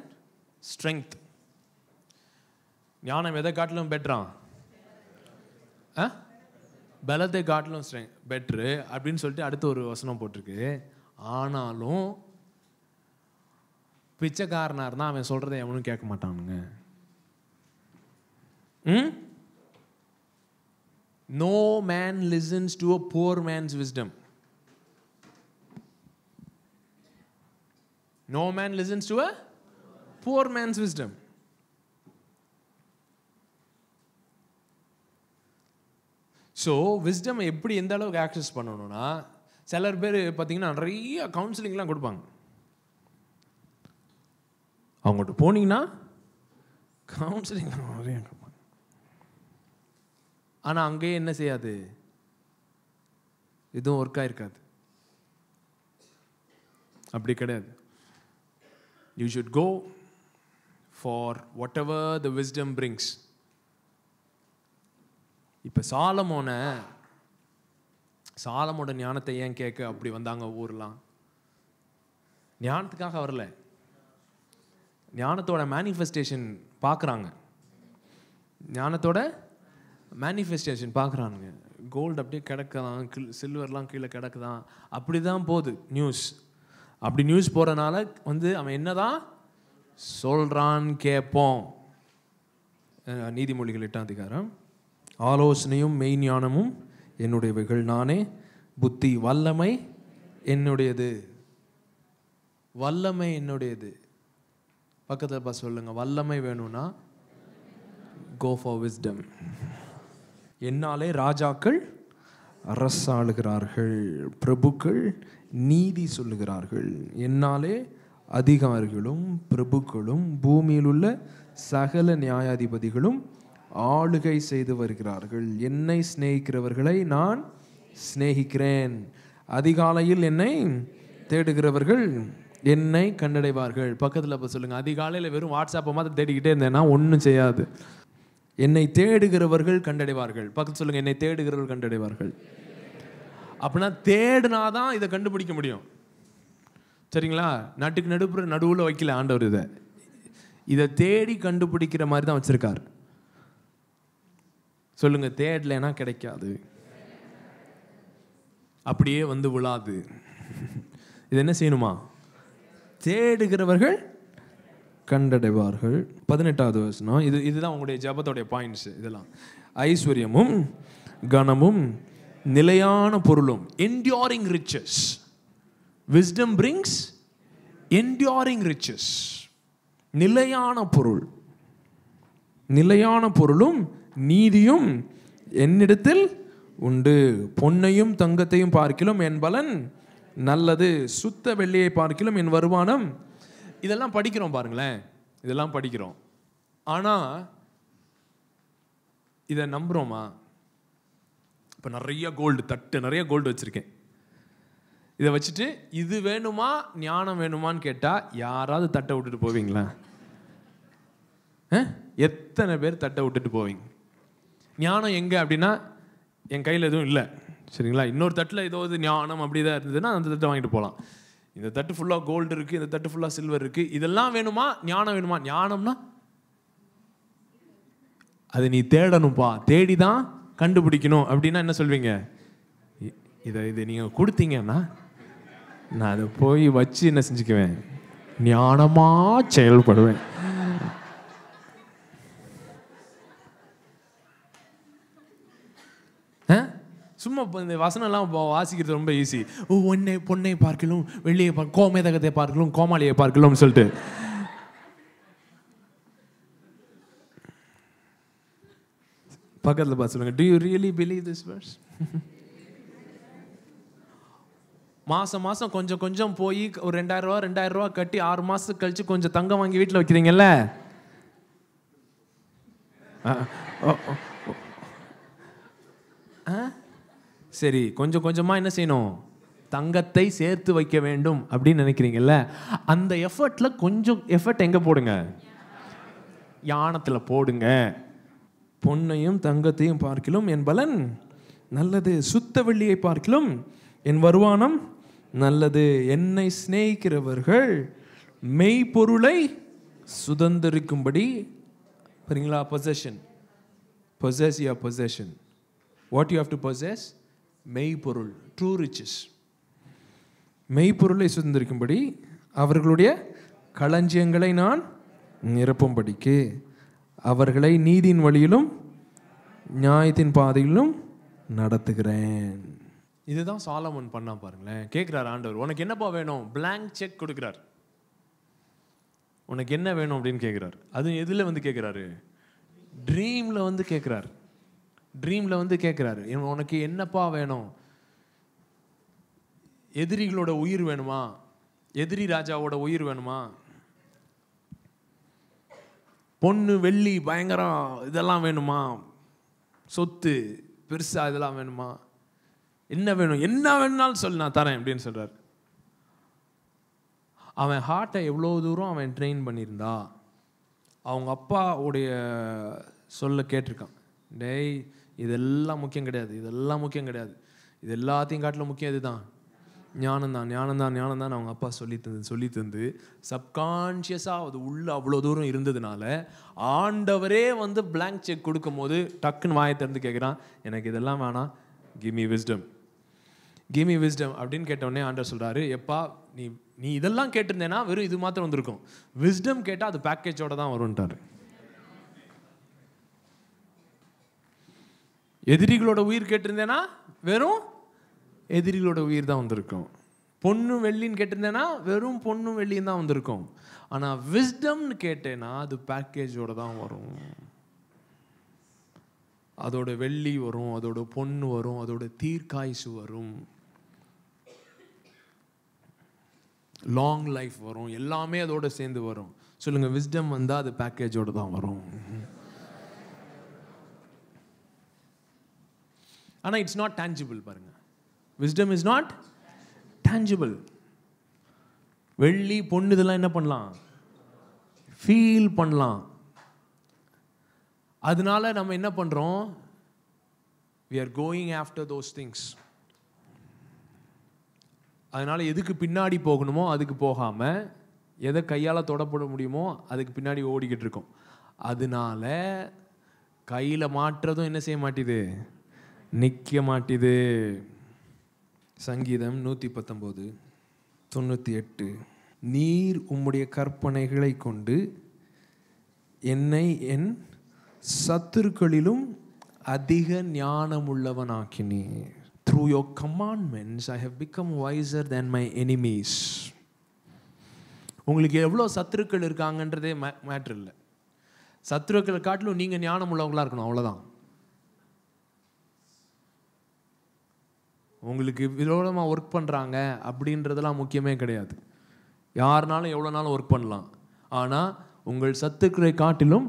strength. ஞானம் எதை காட்டிலும் பெட்டரான்? பலத்தை காட்டிலும் பெட்ரு அப்படின்னு சொல்லிட்டு அடுத்த ஒரு வசனம் போட்டிருக்கு. ஆனாலும் பிச்சைக்காரனா இருந்தால் அவன் சொல்றதை எவனும் கேட்க மாட்டானுங்க. No man listens to a poor man's wisdom. No man listens to a poor man's wisdom. So wisdom எப்படி எந்த அளவுக்கு ஆக்சஸ் பண்ணணும்னா, சிலர் பேர் பார்த்தீங்கன்னா நிறைய கவுன்சிலிங்லாம் கொடுப்பாங்க. அவங்கள்ட்ட போனீங்கன்னா கவுன்சிலிங் நிறைய கொடுப்பாங்க. ஆனால் அங்கேயே என்ன செய்யாது, எதுவும் ஒர்க் ஆயிருக்காது. அப்படி கிடையாது. You should go for whatever the wisdom brings. இப்போ சாலமோட ஞானத்தை ஏன் கேட்க அப்படி வந்தாங்க ஊர்லாம்? ஞானத்துக்காக வரல, ஞானத்தோட மேனிஃபெஸ்டேஷன் பார்க்குறாங்க. ஞானத்தோட மேனிஃபெஸ்டேஷன் பார்க்குறானுங்க. கோல்டு அப்படியே கிடக்குதான், சில்வர்லாம் கீழே கிடக்குதான், அப்படி தான் போகுது நியூஸ். அப்படி நியூஸ் போகிறனால வந்து அவன் என்னதான் சொல்கிறான்னு கேட்போம். நீதிமொழிகள் 8ஆம் அதிகாரம். ஆலோசனையும் மெய்ஞானமும் என்னுடையவைகள், நானே புத்தி. வல்லமை என்னுடையது. வல்லமை என்னுடையது. பக்கத்தில் சொல்லுங்க, வல்லமை வேணும்னா go for wisdom. என்னாலே ராஜாக்கள் அரசாளுகிறார்கள், பிரபுக்கள் நீதி சொல்லுகிறார்கள். என்னாலே அதிகாரிகளும் பிரபுக்களும் பூமியில் உள்ள சகல நியாயாதிபதிகளும் ஆளுகை செய்து வருகிறார்கள். என்னை சிநேகிக்கிறவர்களை நான் சிநேகிக்கிறேன். அதிகாலையில் என்னை தேடுகிறவர்கள் என்னை கண்டடைவார்கள். பக்கத்தில் சொல்லுங்க, அதிகாலையில் வெறும் வாட்ஸ்அப்பை மாதிரி தேடிக்கிட்டே இருந்தேன்னா ஒன்றும் செய்யாது. என்னை தேடுகிறவர்கள் கண்டடைவார்கள். பக்கத்தில் சொல்லுங்க, என்னை தேடுகிறவர்கள் கண்டடைவார்கள். அப்படின்னா தேடுனாதான் இதை கண்டுபிடிக்க முடியும். சரிங்களா? நடுவில் வைக்கல ஆண்டவர். இதை தேடி கண்டுபிடிக்கிற மாதிரி தான் வச்சிருக்கார். சொல்லுங்க, தேடலைன்னா கிடைக்காது, அப்படியே வந்து விழாது. இது என்ன செய்யணுமா? தேடுகிறவர்கள் கண்டடைவார்கள். 18வது வசனம். இதுதான் உங்களுடைய ஜபத்தோடைய பாயிண்ட்ஸ். இதெல்லாம் ஐஸ்வர்யமும் கனமும் நிலையான பொருளும், enduring riches. Wisdom brings enduring riches. நிலையான பொருள், நிலையான பொருளும் நீதியும் என்னிடத்தில் உண்டு. பொன்னையும் தங்கத்தையும் பார்க்கிலும் என் பலன் நல்லது, சுத்த வெள்ளியை பார்க்கிலும் என் வருமானம். இதெல்லாம் படிக்கிறோம் பாருங்களேன், இதெல்லாம் படிக்கிறோம். ஆனால் இதை நம்புகிறோமா? இப்போ நிறைய கோல்டு, தட்டு நிறைய கோல்டு வச்சுருக்கேன். இதை வச்சுட்டு இது வேணுமா ஞானம் வேணுமான்னு கேட்டால் யாராவது தட்டை விட்டுட்டு போவீங்களா? எத்தனை பேர் தட்டை விட்டுட்டு போவீங்க? ஞானம் எங்கே அப்படின்னா என் கையில் எதுவும் இல்லை, சரிங்களா? இன்னொரு தட்டில் ஏதாவது ஞானம் அப்படி தான் இருந்ததுன்னா அந்த தட்டை வாங்கிட்டு போகலாம். இந்த தட்டு ஃபுல்லாக கோல்டு இருக்குது, இந்த தட்டு ஃபுல்லாக சில்வர் இருக்குது. இதெல்லாம் வேணுமா? ஞானம் வேணுமா? ஞானம்னா அது நீ தேடணும்ப்பா, தேடி தான் கண்டுபிடிக்கணும். அப்படின்னா என்ன சொல்வீங்க? இதை நீங்கள் கொடுத்தீங்கன்னா நான் அதை போய் வச்சு என்ன செஞ்சுக்குவேன்? ஞானமாக செயல்படுவேன். சும்மா இந்த வசனம்லாம் வாசிக்கிறது ரொம்ப ஈஸி. பொன்னை பார்க்கலும் வெள்ளியை கோமேதகத்தை பார்க்கலும் கோமாளியை பார்க்கலும் சொல்லிட்டு பக்கத்தில் பார்த்து சொல்லுங்க, do you really believe this verse? மாசம் மாசம் கொஞ்சம் கொஞ்சம் போய் ஒரு 2000 ரூபா கட்டி 6 மாசத்துக்கு கழிச்சு கொஞ்சம் தங்கம் வாங்கி வீட்டில் வைக்கிறீங்கல்ல, சரி கொஞ்சம் கொஞ்சமாக என்ன செய்யணும்? தங்கத்தை சேர்த்து வைக்க வேண்டும் அப்படின்னு நினைக்கிறீங்கல்ல, அந்த எஃபர்ட்டில் கொஞ்சம் எஃபர்ட் எங்கே போடுங்க? ஞானத்தில் போடுங்க. பொன்னையும் தங்கத்தையும் பார்க்கிலும் என் பலன் நல்லது, சுத்த வெள்ளியை பார்க்கிலும் என் வருமானம் நல்லது. என்னை சிநேகிக்கிறவர்கள் மெய்ப்பொருளை சுதந்திரிக்கும்படி, சரிங்களா? Possession, possess your possession. What you have to possess? மெய்ப்பொருள், ட்ரூ ரிச்சஸ். மெய்ப்பொருளை சுதந்திரிக்கும்படி அவர்களுடைய களஞ்சியங்களை நான் நிரப்பும்படிக்கு அவர்களை நீதியின் வழியிலும் நியாயத்தின் பாதையிலும் நடத்துகிறேன். இதுதான் சாலமன் பண்ணா பாருங்களேன். கேட்குறாரு ஆண்டவர், உனக்கு என்னப்பா வேணும்? பிளாங்க் செக் கொடுக்குறார். உனக்கு என்ன வேணும் அப்படின்னு கேட்குறாரு. அது எதில் வந்து கேட்குறாரு? ட்ரீமில் வந்து கேட்குறாரு. ட்ரீமில் வந்து கேட்குறாரு, உனக்கு என்னப்பா வேணும்? எதிரிகளோட உயிர் வேணுமா? எதிரி ராஜாவோட உயிர் வேணுமா? பொண்ணு வெள்ளி பயங்கரம் இதெல்லாம் வேணுமா? சொத்து பெருசா இதெல்லாம் வேணுமா? என்ன வேணும்? என்ன வேணும்னாலும் சொல்லு, நான் தரேன் அப்படின்னு சொல்றாரு. அவன் ஹார்ட்டை எவ்வளோ தூரம் அவன் ட்ரெயின் பண்ணியிருந்தா அவங்க அப்பாவுடைய சொல்ல கேட்டிருக்கான். டேய், இதெல்லாம் முக்கியம் கிடையாது, இதெல்லாம் முக்கியம் கிடையாது, இது எல்லாத்தையும் காட்டிலும் முக்கியம் இதுதான், ஞானம்தான் ஞானம்தான் ஞானம்தான் அவங்க அப்பா சொல்லி தந்து சப்கான்ஷியஸாக அது உள்ள அவ்வளோ தூரம் இருந்ததுனால ஆண்டவரே வந்து பிளாங்க் செக் கொடுக்கும் போது டக்குன்னு வாயை திறந்து கேட்குறான், எனக்கு இதெல்லாம் வேணாம், give me wisdom, give me wisdom அப்படின்னு கேட்டவுடனே ஆண்டவர் சொல்கிறாரு, எப்பா நீ இதெல்லாம் கேட்டிருந்தேன்னா வெறும் இது மாத்திரம் வந்திருக்கும், விஸ்டம் கேட்டால் அது பேக்கேஜோட தான் வரும்ட்டாரு. எதிரிகளோட உயிர் கேட்டிருந்தேன்னா வெறும் எதிரிகளோட உயிர் தான் வந்திருக்கும். பொண்ணு வெள்ளின்னு கேட்டிருந்தேன்னா வெறும் பொண்ணு வெள்ளின்னு தான் வந்திருக்கும். ஆனால் விஸ்டம்னு கேட்டேன்னா அது பேக்கேஜோட தான் வரும். அதோட வெள்ளி வரும், அதோட பொண்ணு வரும், அதோட தீர்க்காயுசு வரும், லாங் லைஃப் வரும், எல்லாமே அதோட சேர்ந்து வரும். சொல்லுங்க, விஸ்டம் வந்தால் அது பேக்கேஜோட தான் வரும். ஆனால் இட்ஸ் நாட் டேஞ்சிபிள். பாருங்க, விஸ்டம் இஸ் நாட் டேஞ்சிபிள். வெள்ளி பொண்ணு இதெல்லாம் என்ன பண்ணலாம்? ஃபீல் பண்ணலாம். அதனால நம்ம என்ன பண்றோம்? we are going after those things. அதனால எதுக்கு பின்னாடி போகணுமோ அதுக்கு போகாம எதை கையால் தொடப்பட முடியுமோ அதுக்கு பின்னாடி ஓடிக்கிட்டு இருக்கோம். அதனால கையில் மாட்டுறதும் என்ன செய்ய மாட்டேது? நிற்க மாட்டேது. சங்கீதம் 119:98, நீர் உம்முடைய கற்பனைகளை கொண்டு என்னை என் சத்துருக்களிலும் அதிக ஞானமுள்ளவனாக்கினீர். Through your commandments I have become wiser than my enemies. உங்களுக்கு எவ்வளோ சத்துருக்கள் இருக்காங்கன்றதே மேட்ரு இல்லை. சத்துருக்களை காட்டிலும் நீங்கள் ஞானம் உள்ளவங்களா இருக்கணும், அவ்வளோதான். உங்களுக்கு விரோதமாக ஒர்க் பண்ணுறாங்க அப்படின்றதெல்லாம் முக்கியமே கிடையாது. யாருனாலும் எவ்வளோ நாளும் ஒர்க் பண்ணலாம். ஆனால் உங்கள் சத்துக்களை காட்டிலும்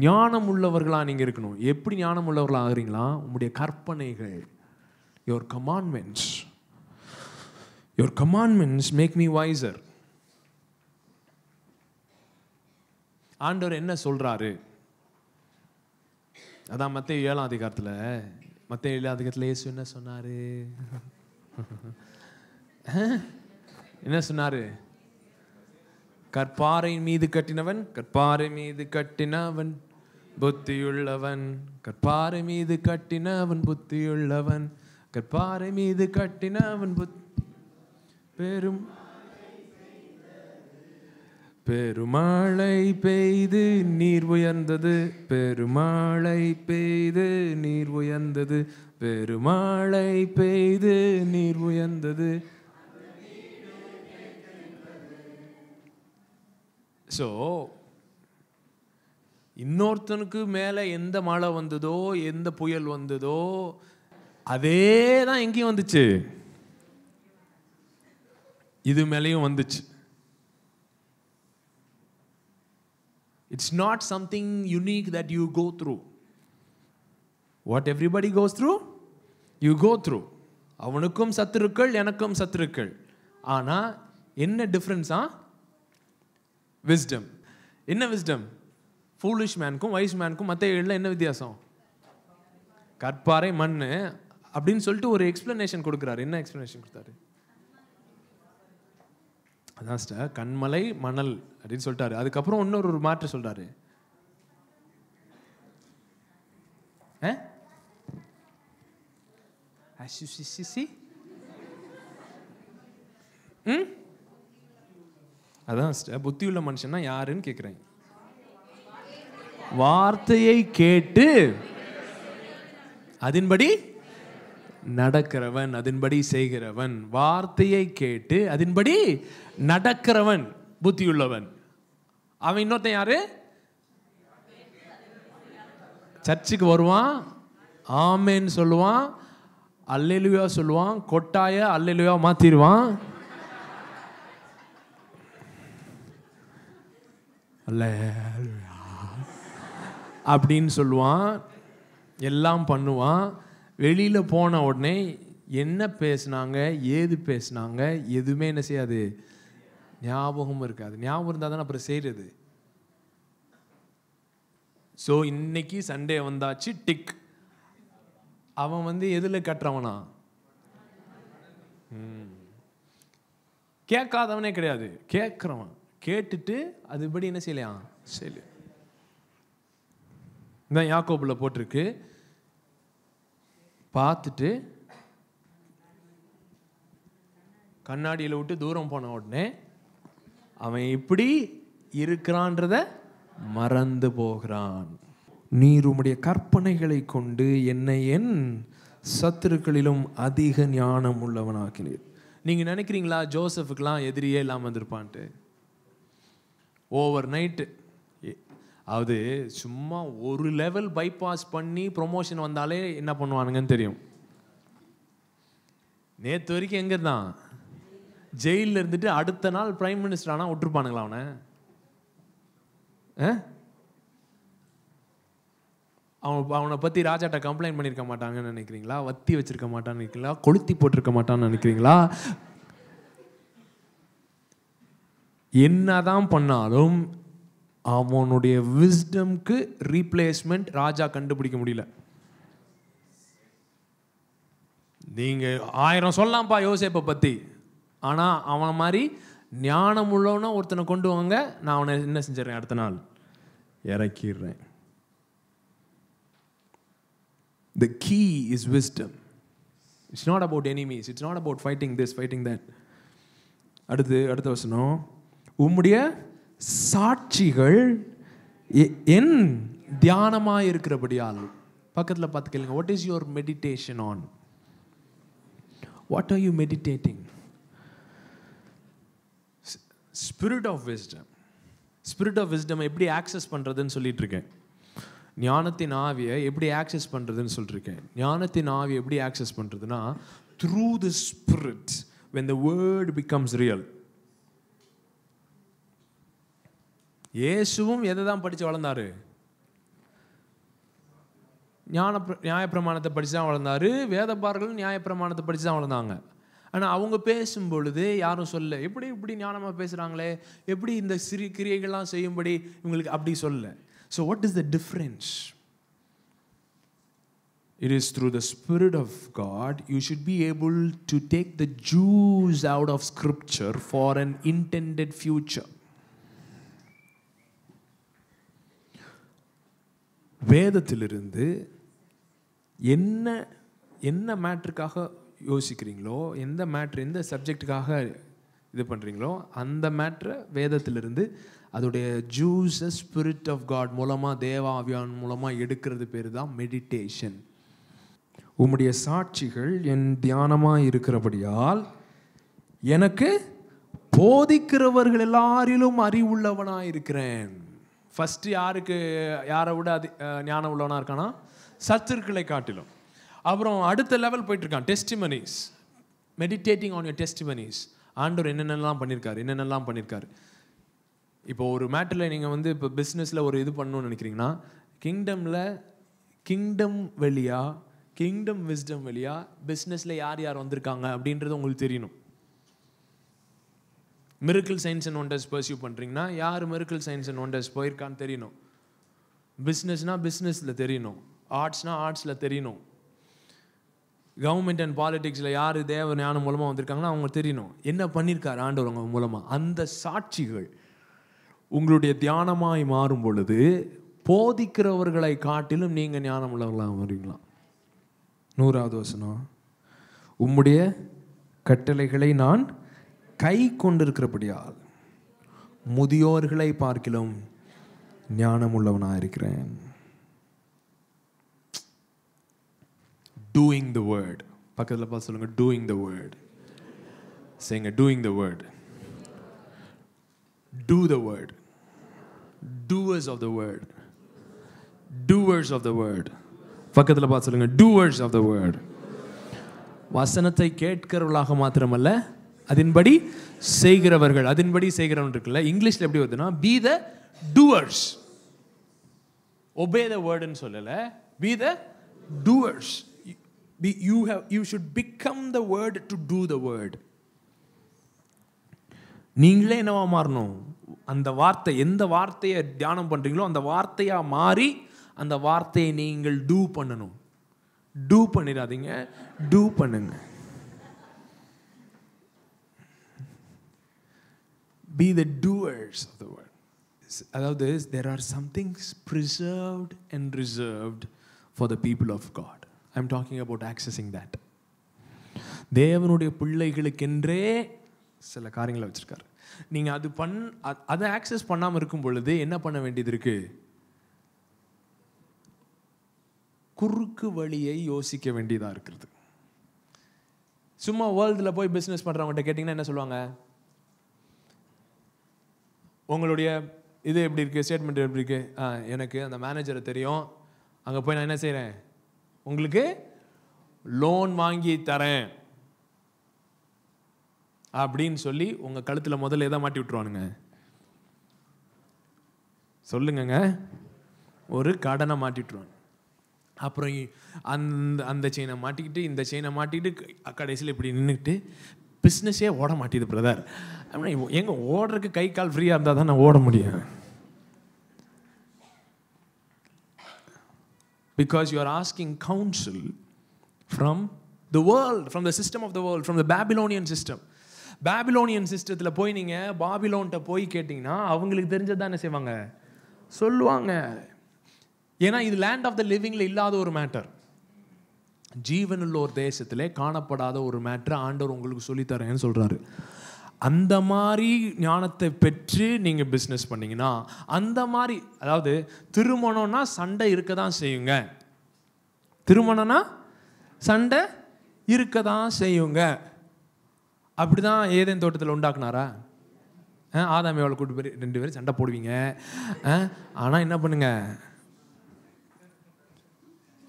ஞானம் உள்ளவர்களாக நீங்கள் இருக்கணும். எப்படி ஞானம் உள்ளவர்களாக ஆகிறீங்களா? உங்களுடைய கற்பனைகள், your commandments make me wiser. ஆண்டவர் என்ன சொல்றாரு? அதான் மத்தேயு 7ஆம் அதிகாரத்தில் இயேசு என்ன சொன்னாரு? என்ன சொன்னாரு? கற்பாறை மீது கட்டினவன் புத்தியுள்ளவன். கற்பாறை மீது கட்டினவன் புத்தியுள்ளவன். கற்பாறை மீது கட்டினவன் பெருமழை பெய்து நீர் உயர்ந்தது. பெருமழை பெய்து நீர் உயர்ந்தது. பெருமழை பெய்து நீர் உயர்ந்தது. ஸோ இன்னொருத்தனுக்கு மேலே எந்த மழை வந்ததோ, எந்த புயல் வந்ததோ, அதே தான் எங்கேயும் வந்துச்சு, இது மேலேயும் வந்துச்சு. It's not something unique that you go through. What everybody goes through, you go through. அவனுக்கும் சத்துருக்கள், எனக்கும் சத்துருக்கள். ஆனால் என்ன டிஃப்ரென்ஸா? விஸ்டம். என்ன விஸ்டம்? ஃபூலிஷ் மேனுக்கும் வைஸ் மேனுக்கும் மற்ற ஏழில் என்ன வித்தியாசம்? கற்பாறை மண் அப்படின்னு சொல்லிட்டு ஒரு எக்ஸ்பிளனேஷன் கொடுக்குறாரு. என்ன எக்ஸ்பிளனேஷன் கொடுத்தாரு? அதான் சார், கண்மலை மணல் அப்படின்னு சொல்லிட்டாரு. அதுக்கப்புறம் இன்னொரு மாற்று சொல்றாரு. அதான் சார், புத்தியுள்ள மனுஷன்னா யாருன்னு கேட்குறேன். வார்த்தையை கேட்டு அதன்படி நடக்கிறவன், அதன்படி செய்கிறவன். வார்த்தையை கேட்டு அதன்படி நடக்கிறவன் புத்தியுள்ளவன். அவன் இன்னொருத்தன் யாரு? சர்ச்சுக்கு வருவான், ஆமேன்னு சொல்லுவான், அல்லேலூயா சொல்லுவான், கொட்டாய அல்லேலூயா மாத்திடுவான், அப்படின்னு சொல்லுவான், எல்லாம் பண்ணுவான். வெளியில் போன உடனே என்ன பேசினாங்க, ஏது பேசினாங்க, எதுவுமே என்ன செய்யாது, ஞாபகம் இருக்காது. ஞாபகம் இருந்தால் தானே அப்புறம் செய்கிறது. ஸோ இன்னைக்கு சண்டே வந்தாச்சு, டிக். அவன் எதில் கட்டுறவனா? கேட்காதவனே கிடையாது, கேட்குறவன். கேட்டுட்டு அதுபடி என்ன செய்யலையா? சரி, இந்த யாக்கோபுல போட்டிருக்கு. பார்த்துட்டு கண்ணாடியில் விட்டு தூரம் போன உடனே அவன் எப்படி இருக்கிறான்றத மறந்து போகிறான். நீர் உம்முடைய கற்பனைகளை கொண்டு என்னை என் சத்துருக்களிலும் அதிக ஞானம் உள்ளவனாக்கினீர். நீங்கள் நினைக்கிறீங்களா ஜோசஃபுக்கெலாம் எதிரியே இல்லாமல் வந்திருப்பான்ட்டு? ஓவர் நைட்டு அது சும்மா ஒரு லெவல் பைபாஸ் பண்ணி ப்ரொமோஷன் வந்தாலே என்ன பண்ணுவானுங்கன்னு தெரியும். நேற்று வரைக்கும் எங்கே இருந்தான்? ஜெயிலில் இருந்துட்டு அடுத்த நாள் பிரைம் மினிஸ்டர் ஆனால் விட்டுருப்பானுங்களா அவனை? அவனை பற்றி ராஜாட்ட கம்ப்ளைண்ட் பண்ணியிருக்க மாட்டாங்கன்னு நினைக்கிறீங்களா? வத்தி வச்சிருக்க மாட்டான்னு நினைக்கிறீங்களா? கொளுத்தி போட்டிருக்க மாட்டான்னு நினைக்கிறீங்களா? என்னதான் பண்ணாலும் அவனுடைய விஸ்டம்க்கு ரீப்ளேஸ்மெண்ட் ராஜா கண்டுபிடிக்க முடியல. நீங்க 1000 சொல்லலாம்ப்பா யோசேப்பை பத்தி, ஆனா அவன் மாதிரி ஞானம் உள்ளவன ஒருத்தனை கொண்டு வாங்க, நான் அவனை என்ன செஞ்சிடறேன்? அடுத்த நாள் இறக்கிடுறேன். The key is wisdom. It's not about enemies. It's not about fighting this, fighting that. அடுத்த வசனம், உம்முடைய சாட்சிகள் என் தியானமாக இருக்கிறபடியால். பக்கத்தில் பார்த்து கேளுங்க, what is your meditation on? What are you meditating? Spirit of wisdom. Spirit of wisdom எப்படி ஆக்சஸ் பண்ணுறதுன்னு சொல்லிட்டு இருக்கேன். ஞானத்தின் ஆவியை எப்படி ஆக்சஸ் பண்ணுறதுன்னு சொல்லியிருக்கேன். ஞானத்தின் ஆவியை எப்படி ஆக்சஸ் பண்ணுறதுன்னா, through the Spirit, when the word becomes real. இயேசுவும் எதை தான் படித்து வளர்ந்தாரு? நியாயப்பிரமாணத்தை படித்து தான் வளர்ந்தாரு. வேதபாரர்களும் நியாயப்பிரமாணத்தை படித்து தான் வளர்ந்தாங்க. ஆனால் அவங்க பேசும் பொழுது யாரும் சொல்ல, எப்படி ஞானமாக பேசுகிறாங்களே, எப்படி இந்த சிறு கிரியைகள்லாம் செய்யும்படி இவங்களுக்கு அப்படி சொல்ல. So what is the difference? It is through the Spirit of God you should be able to take the juice out of Scripture for an intended future. வேதத்திலிருந்து என்ன மேட்ருக்காக யோசிக்கிறீங்களோ, எந்த சப்ஜெக்டுக்காக இது பண்ணுறீங்களோ, அந்த மேட்ரை வேதத்திலிருந்து அதோடைய ஜூஸை ஸ்பிரிட் ஆஃப் காட் மூலமாக, தேவாவியான் மூலமாக எடுக்கிறது பேர் தான் மெடிடேஷன். உம்முடைய சாட்சிகள் என் தியானமாக இருக்கிறபடியால் எனக்கு போதிக்கிறவர்கள் எல்லாரிலும் அறிவுள்ளவனாக இருக்கிறேன். ஃபஸ்ட்டு யாரை விட ஞானம் உள்ளவனாக இருக்கானா? சத்துருக்களை காட்டிலும். அப்புறம் அடுத்த லெவல் போயிட்டுருக்கான், testimonies. Meditating on your testimonies. ஆண்டவர் என்னென்னலாம் பண்ணியிருக்காரு. இப்போ ஒரு மேட்டரில் நீங்கள் இப்போ பிஸ்னஸில் ஒரு இது பண்ணணும்னு நினைக்கிறீங்கன்னா, கிங்டம் வழியா, கிங்டம் விஸ்டம் வழியா பிஸ்னஸில் யார் வந்திருக்காங்க அப்படின்றது உங்களுக்கு தெரியணும். Miracle science and wonders pursue பண்ணுறீங்கன்னா, யார் மிரக்கிள் சயின்ஸ் அண்ட் ஒண்டர்ஸ் போயிருக்கான்னு தெரியணும். பிஸ்னஸ்னால் பிஸ்னஸில் தெரியணும், ஆர்ட்ஸ்னால் ஆர்ட்ஸில் தெரியணும். கவர்மெண்ட் அண்ட் பாலிடிக்ஸில் யார் தேவ ஞானம் மூலமாக வந்திருக்காங்கன்னா அவங்க தெரியணும். என்ன பண்ணியிருக்காரு ஆண்டவர் அவங்க மூலமாக. அந்த சாட்சிகள் உங்களுடைய தியானமாய் மாறும் பொழுது போதிக்கிறவர்களை காட்டிலும் நீங்கள் ஞானம் உள்ளவர்களாக வருவீங்களா? 100வது வசனம், உம்முடைய கட்டளைகளை நான் கை கொண்டிருக்கிறபடியால் முதியோர்களை பார்க்கிலும் ஞானம் உள்ளவனாக இருக்கிறேன். Doing the word. பக்கத்தில் பார்த்து சொல்லுங்க, doing the word. saying doing the word. Do the word. Doers of the word. Doers of the word. பக்கத்தில் பார்த்து சொல்லுங்க, doers of the word. வசனத்தை கேட்கிறவர்களாக மாத்திரமல்ல, அதன்படி செய்கிறவர்கள். அதன்படி செய்கிறவர்கள் இருக்குல்ல, இங்கிலீஷ்ல எப்படி வருதுன்னா, be the doers. obey the word ன்னு சொல்லல, be the doers. You should become the word to do the word. நீங்களே என்னவா மாறணும்? அந்த வார்த்தை, எந்த வார்த்தையை தியானம் பண்றீங்களோ அந்த வார்த்தையா மாறி அந்த வார்த்தையை நீங்கள் டூ பண்ணணும். டூ பண்ணிடாதீங்க, டூ பண்ணுங்க. Be the doers of the word. அதாவது there are some things preserved and reserved for the people of God. I'm talking about accessing that. தேவனுடைய பிள்ளைகளுக்கென்றே சில காரியங்களை வச்சிருக்காரு. நீங்க அதை ஆக்சஸ் பண்ணாமல் இருக்கும் பொழுது என்ன பண்ண வேண்டியது இருக்கு? குறுக்கு வழியை யோசிக்க வேண்டியதாக இருக்கிறது. சும்மா வேர்ல்டில் போய் பிஸ்னஸ் பண்ணுறவங்ககிட்ட கேட்டிங்கன்னா என்ன சொல்லுவாங்க? உங்களுடைய இது எப்படி இருக்குது, ஸ்டேட்மெண்ட் எப்படி இருக்குது? எனக்கு அந்த மேனேஜரை தெரியும், அங்கே போய் நான் என்ன செய்கிறேன், உங்களுக்கு லோன் வாங்கி தரேன் அப்படின்னு சொல்லி உங்கள் கழுத்தில் முதல்ல எதை மாட்டி விட்டுருவானுங்க? சொல்லுங்கங்க, ஒரு கடனை மாட்டி விட்டுருவாங்க. அப்புறம் அந்த செயினை மாட்டிக்கிட்டு இந்த செயினை மாட்டிக்கிட்டு கடைசியில் இப்படி நின்றுக்கிட்டு பிஸ்னஸே ஓட மாட்டேது பிரதர். அப்படின்னா எங்கே ஓடுறதுக்கு கை கால் ஃப்ரீயாக இருந்தால் தான் நான் ஓட முடியும். Because you are asking counsel from the world, from the system of the world, from the Babylonian system. Babylonian சிஸ்டத்தில் போய் நீங்கள் பாபிலோன்கிட்ட போய் கேட்டிங்கன்னா அவங்களுக்கு தெரிஞ்சது என்ன செய்வாங்க, சொல்லுவாங்க. ஏன்னா இது லேண்ட் ஆஃப் த லிவிங்கில் இல்லாத ஒரு மேட்டர், ஜீவனுள்ள ஒரு தேசத்திலே காணப்படாத ஒரு மேட்டர் ஆண்டவர் உங்களுக்கு சொல்லித்தரேன்னு சொல்கிறாரு. அந்த மாதிரி ஞானத்தை பெற்று நீங்கள் பிஸ்னஸ் பண்ணிங்கன்னா அந்த மாதிரி, அதாவது திருமணம்னா சண்டை இருக்க தான் செய்யுங்க, திருமணம்னா சண்டை இருக்க தான் செய்யுங்க. அப்படி தான் ஏதேன் தோட்டத்தில் உண்டாக்குனாரா? ஆதாம் எவ்வளோ கூட்டு பேர் 2 பேரும் சண்டை போடுவீங்க, ஆனால் என்ன பண்ணுங்க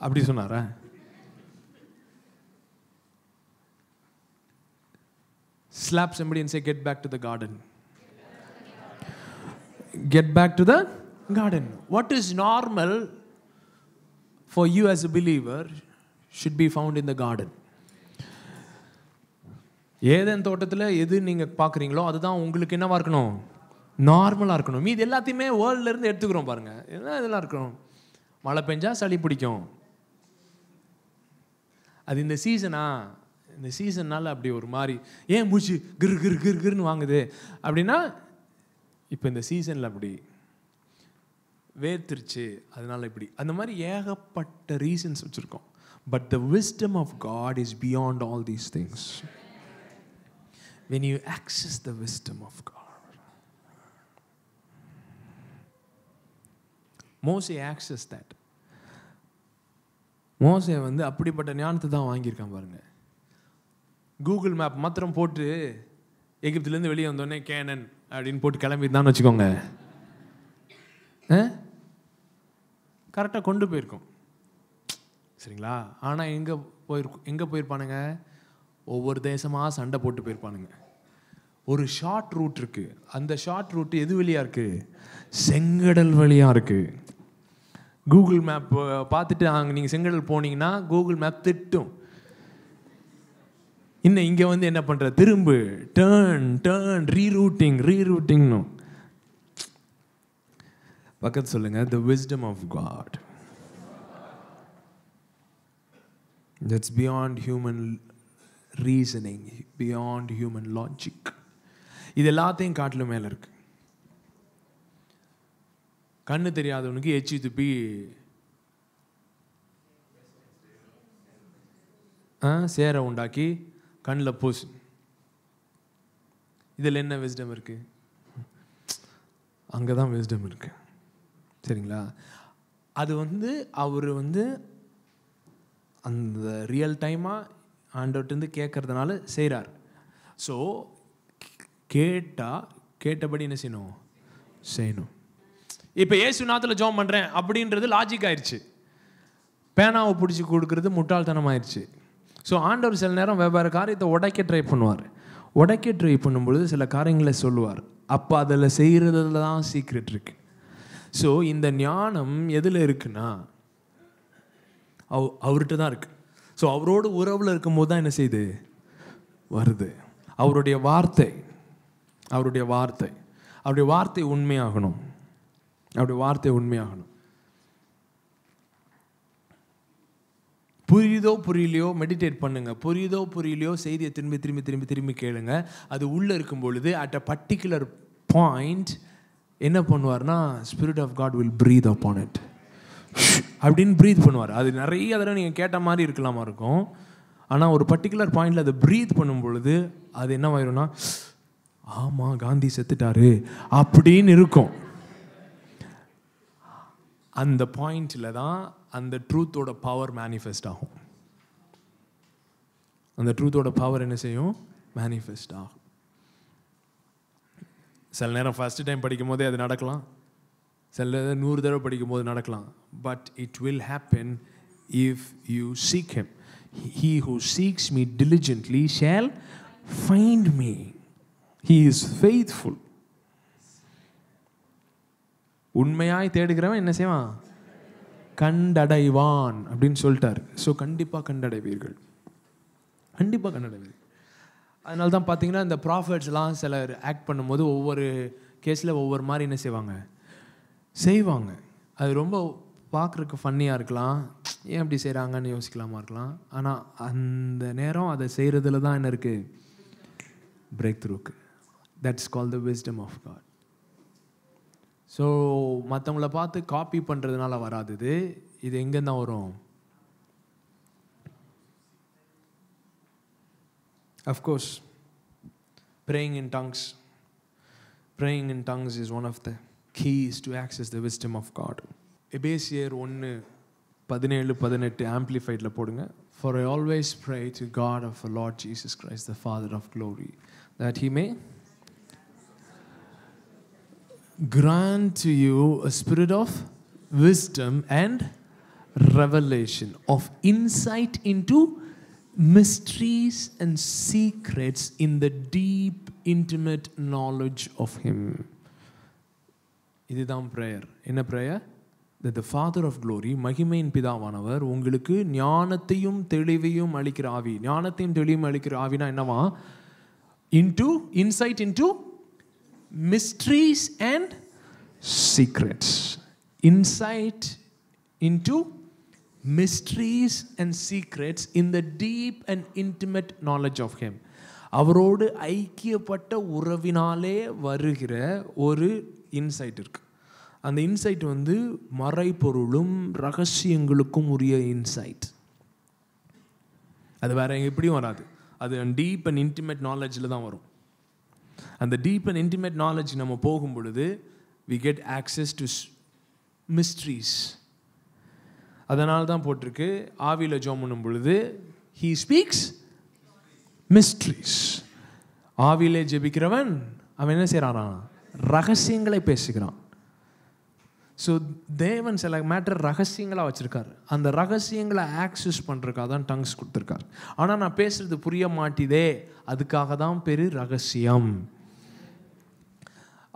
அப்படி சொன்னாரா? Slap somebody and say, get back to the garden. Get back to the garden. What is normal for you as a believer should be found in the garden. Eden தோட்டத்தில் எது நீங்கள் பார்க்குறீங்களோ அதுதான் உங்களுக்கு என்னவா இருக்கணும், நார்மலாக இருக்கணும். மீது எல்லாத்தையுமே வேர்ல்ட்லேருந்து எடுத்துக்கிறோம் பாருங்கள். என்ன இதெல்லாம் இருக்கணும், மழை பெஞ்சா சளி பிடிக்கும், அது இந்த சீசனா, இந்த சீசன்னால் அப்படி ஒரு மாதிரி ஏன் மூச்சு கிரு கிரு கிரு கிருன்னு வாங்குது அப்படின்னா இப்போ இந்த சீசனில் அப்படி வேர்த்திருச்சு அதனால இப்படி, அந்த மாதிரி ஏகப்பட்ட ரீசன்ஸ் வச்சுருக்கோம். But the wisdom of God is beyond all these things. when you access the wisdom of God, Moses accessed that. மோசே வந்து அப்படிப்பட்ட ஞானத்தை தான் வாங்கியிருக்கான் பாருங்க. கூகுள் மேப் மாத்திரம் போட்டு எகிப்துலேருந்து வெளியே வந்தோடனே கேனன் அப்படின்னு போட்டு கிளம்பிட்டு வச்சுக்கோங்க, கரெக்டாக கொண்டு போயிருக்கோம் சரிங்களா. ஆனால் எங்கே போயிருப்பானுங்க, ஒவ்வொரு தேசமாக சண்டை போட்டு போயிருப்பானுங்க. ஒரு ஷார்ட் ரூட் இருக்குது, அந்த ஷார்ட் ரூட் எது வழியாக இருக்குது, செங்கடல் வழியாக இருக்குது. கூகுள் மேப் பார்த்துட்டு அங்கே நீங்கள் செங்கடல் போனீங்கன்னா கூகுள் மேப் திட்டும். இன்னும் இங்கே வந்து என்ன பண்ணுற, திரும்ப டேர்ன் ரீரூட்டிங்னும். பக்கத்து சொல்லுங்க, the wisdom of God that's beyond human reasoning, beyond human logic. இது எல்லாத்தையும் காட்டிலும் மேலே இருக்கு. கண்ணு தெரியாதவனுக்கு எச்சி துப்பி சேரை உண்டாக்கி கண்ணில் பூசு. இதில் என்ன விஸ்டம் இருக்கு? அங்கே தான் விஸ்டம் இருக்கு சரிங்களா. அது வந்து அவர் வந்து அந்த ரியல் டைமாக ஆண்டவர்கிட்ட கேட்கறதுனால செய்கிறார். ஸோ கேட்டபடி என்ன செய்யணும். இப்போ ஏசு நாத்தில் ஜெபம் பண்ணுறேன் அப்படின்றது லாஜிக் ஆயிடுச்சு, பேனாவை பிடிச்சி கொடுக்கறது முட்டாள்தனம் ஆயிடுச்சு. ஸோ ஆண்டவர் சில நேரம் வெவ்வேறு காரியத்தை உடைக்க ட்ரை பண்ணும்பொழுது சில காரியங்களை சொல்லுவார். அப்போ அதில் செய்கிறதுல தான் சீக்ரெட் இருக்கு. ஸோ இந்த ஞானம் எதில் இருக்குன்னா அவர்கிட்ட தான் இருக்கு. ஸோ அவரோட உறவில் இருக்கும்போது தான் என்ன செய்யுது, வருது. அவருடைய வார்த்தை உண்மையாகணும். புரியுதோ புரியலையோ மெடிடேட் பண்ணுங்க. புரியுதோ புரியலையோ செய்தியை திரும்பி கேளுங்க. அது உள்ளே இருக்கும் பொழுது அட் அ பர்டிகுலர் பாயிண்ட் என்ன பண்ணுவார்னா spirit of God will breathe upon it அப்படின்னு பிரீத் பண்ணுவார். அது நிறைய தடவை நீங்கள் கேட்ட மாதிரி இருக்கலாமா இருக்கும், ஆனால் ஒரு பர்டிகுலர் பாயிண்டில் அதை பிரீத் பண்ணும் பொழுது அது என்னவாயிரும்னா ஆமாம் காந்தி செத்துட்டாரு அப்படின்னு இருக்கும். அந்த பாயிண்டில் தான் அந்த ட்ரூத்தோட பவர் மேனிஃபெஸ்ட் ஆகும். அந்த ட்ரூத்தோட பவர் என்ன செய்யும்? மேனிஃபெஸ்ட் ஆகும். சில நேரம் ஃபர்ஸ்ட் டைம் படிக்கும் போதே அது நடக்கலாம், சில 100 தடவை படிக்கும் போது நடக்கலாம். But it will happen if you seek him. He who seeks me diligently shall find me. He is faithful. உண்மையாய் தேடுகிறவன் என்ன செய்வான்? கண்டடைவான் அப்படின்னு சொல்லிட்டார். ஸோ கண்டிப்பாக கண்டடைவீர்கள், கண்டிப்பாக கண்டடைவீர்கள். அதனால தான் பார்த்தீங்கன்னா இந்த ப்ராஃபட்ஸ்லாம் சிலர் ஆக்ட் பண்ணும்போது ஒவ்வொரு கேஸில் ஒவ்வொரு மாதிரி என்ன செய்வாங்க. அது ரொம்ப பார்க்குறதுக்கு ஃபன்னியாக இருக்கலாம், ஏன் அப்படி செய்கிறாங்கன்னு யோசிக்கலாமா இருக்கலாம். ஆனால் அந்த நேரம் அதை செய்கிறதுல தான் என்ன இருக்குது? பிரேக் த்ரூக்கு. That's call the wisdom of God. So மற்றவங்கள பார்த்து காப்பி பண்ணுறதுனால வராது. இது எங்கேருந்து தான் வரும்? Of course praying in tongues. Praying in tongues is one of the keys to access the wisdom of God. எபேசியர் 1:17-18 ஆம்பிளிஃபைட்ல போடுங்க. For I always pray to God of our Lord Jesus Christ, the Father of glory, that He may grant to you a spirit of wisdom and revelation, of insight into mysteries and secrets in the deep, intimate knowledge of Him. இதுதான் prayer. என்ன prayer? That the Father of glory, மகிமையின் பிதாவானவர் உங்களுக்கு ஞானத்தையும் தெளிவையும் அளிக்கிற ஆவி. ஞானத்தையும் தெளிவையும் அளிக்கிற ஆவினா என்னவா? Insight into mysteries and secrets. Insight into mysteries and secrets in the deep and intimate knowledge of Him. அவரோடு ஐக்கியப்பட்ட உறவினாலே வருகிற ஒரு இன்சைட் இருக்கு. அந்த இன்சைட் மறைபொருளும் ரகசியங்களுக்கும் உரிய இன்சைட். அது வேற எப்படியும் வராது. அது டீப் அண்ட் இன்டிமேட் நாலேஜில் தான் வரும். அந்த டீப் அண்ட் இன்டிமேட் நாலேஜ் நம்ம போகும் பொழுது we get access to mysteries. அதனால தான் போட்டிருக்கு, ஆவியில் ஜெபம் பண்ணும் பொழுது he speaks mysteries. ஆவியிலே ஜெபிக்கிறவன் அவன் என்ன செய்கிறான்? ரகசியங்களை பேசுகிறான். ஸோ தேவன் சில மேட்டர் ரகசியங்களாக வச்சுருக்காரு. அந்த ரகசியங்களை ஆக்சஸ் பண்ணுறதுக்காக தான் டங்ஸ் கொடுத்துருக்காரு. ஆனால் நான் பேசுகிறது புரிய மாட்டேதே, அதுக்காக தான் பேர் ரகசியம்.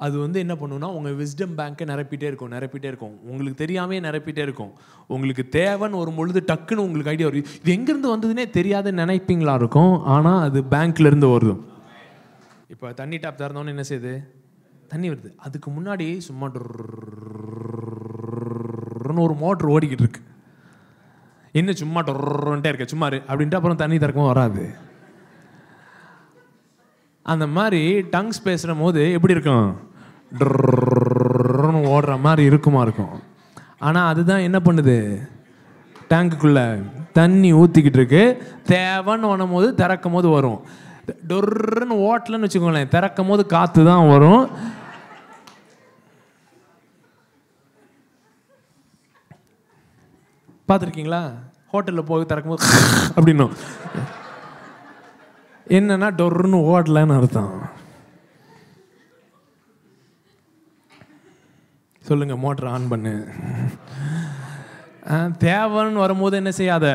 அது என்ன பண்ணுன்னா உங்கள் விஸ்டம் பேங்க்கை நிரப்பிட்டே இருக்கும். உங்களுக்கு தெரியாமே நிரப்பிட்டே இருக்கும். உங்களுக்கு தேவைன்னு ஒரு பொழுது டக்குன்னு உங்களுக்கு ஐடியா வரும். இது எங்கேருந்து வந்ததுன்னே தெரியாத நினைப்பீங்களா இருக்கும். ஆனால் அது பேங்க்லேருந்து வருது. இப்போ தண்ணி டேப் திறந்தோன்னு என்ன செய்யுது? தண்ணி வருது. அதுக்கு முன்னாடி சும்மா ஒரு மோட்டர் ஓடிக்கிட்டு இருக்கு. என்ன சும்மா டொர்ன்ட்டே இருக்க, சும்மா அப்படின்ட்டு அப்புறம் தண்ணி திறக்கவும் வராது. அந்த மாதிரி டங்ஸ் பேசுகிற போது எப்படி இருக்கும்? ஓடுற மாதிரி இருக்குமா இருக்கும். ஆனால் அதுதான் என்ன பண்ணுது? டேங்குக்குள்ள தண்ணி ஊற்றிக்கிட்டு இருக்கு. தேவைன்னு ஒன்றும் போது திறக்கும் போது வரும். டொர்ன்னு ஓட்டலன்னு வச்சுக்கோங்களேன், திறக்கும் போது காற்று தான் வரும். பார்த்துருக்கீங்களா? ஹோட்டலில் போய் திறக்கும் போது அப்படின்னும் என்னன்னா டொர்ன்னு ஓடலன்னு அர்த்தம். சொல்லுங்க, மோட்டர் ஆன் பண்ணு. தேவைன்னு வரும்போது என்ன செய்யாத?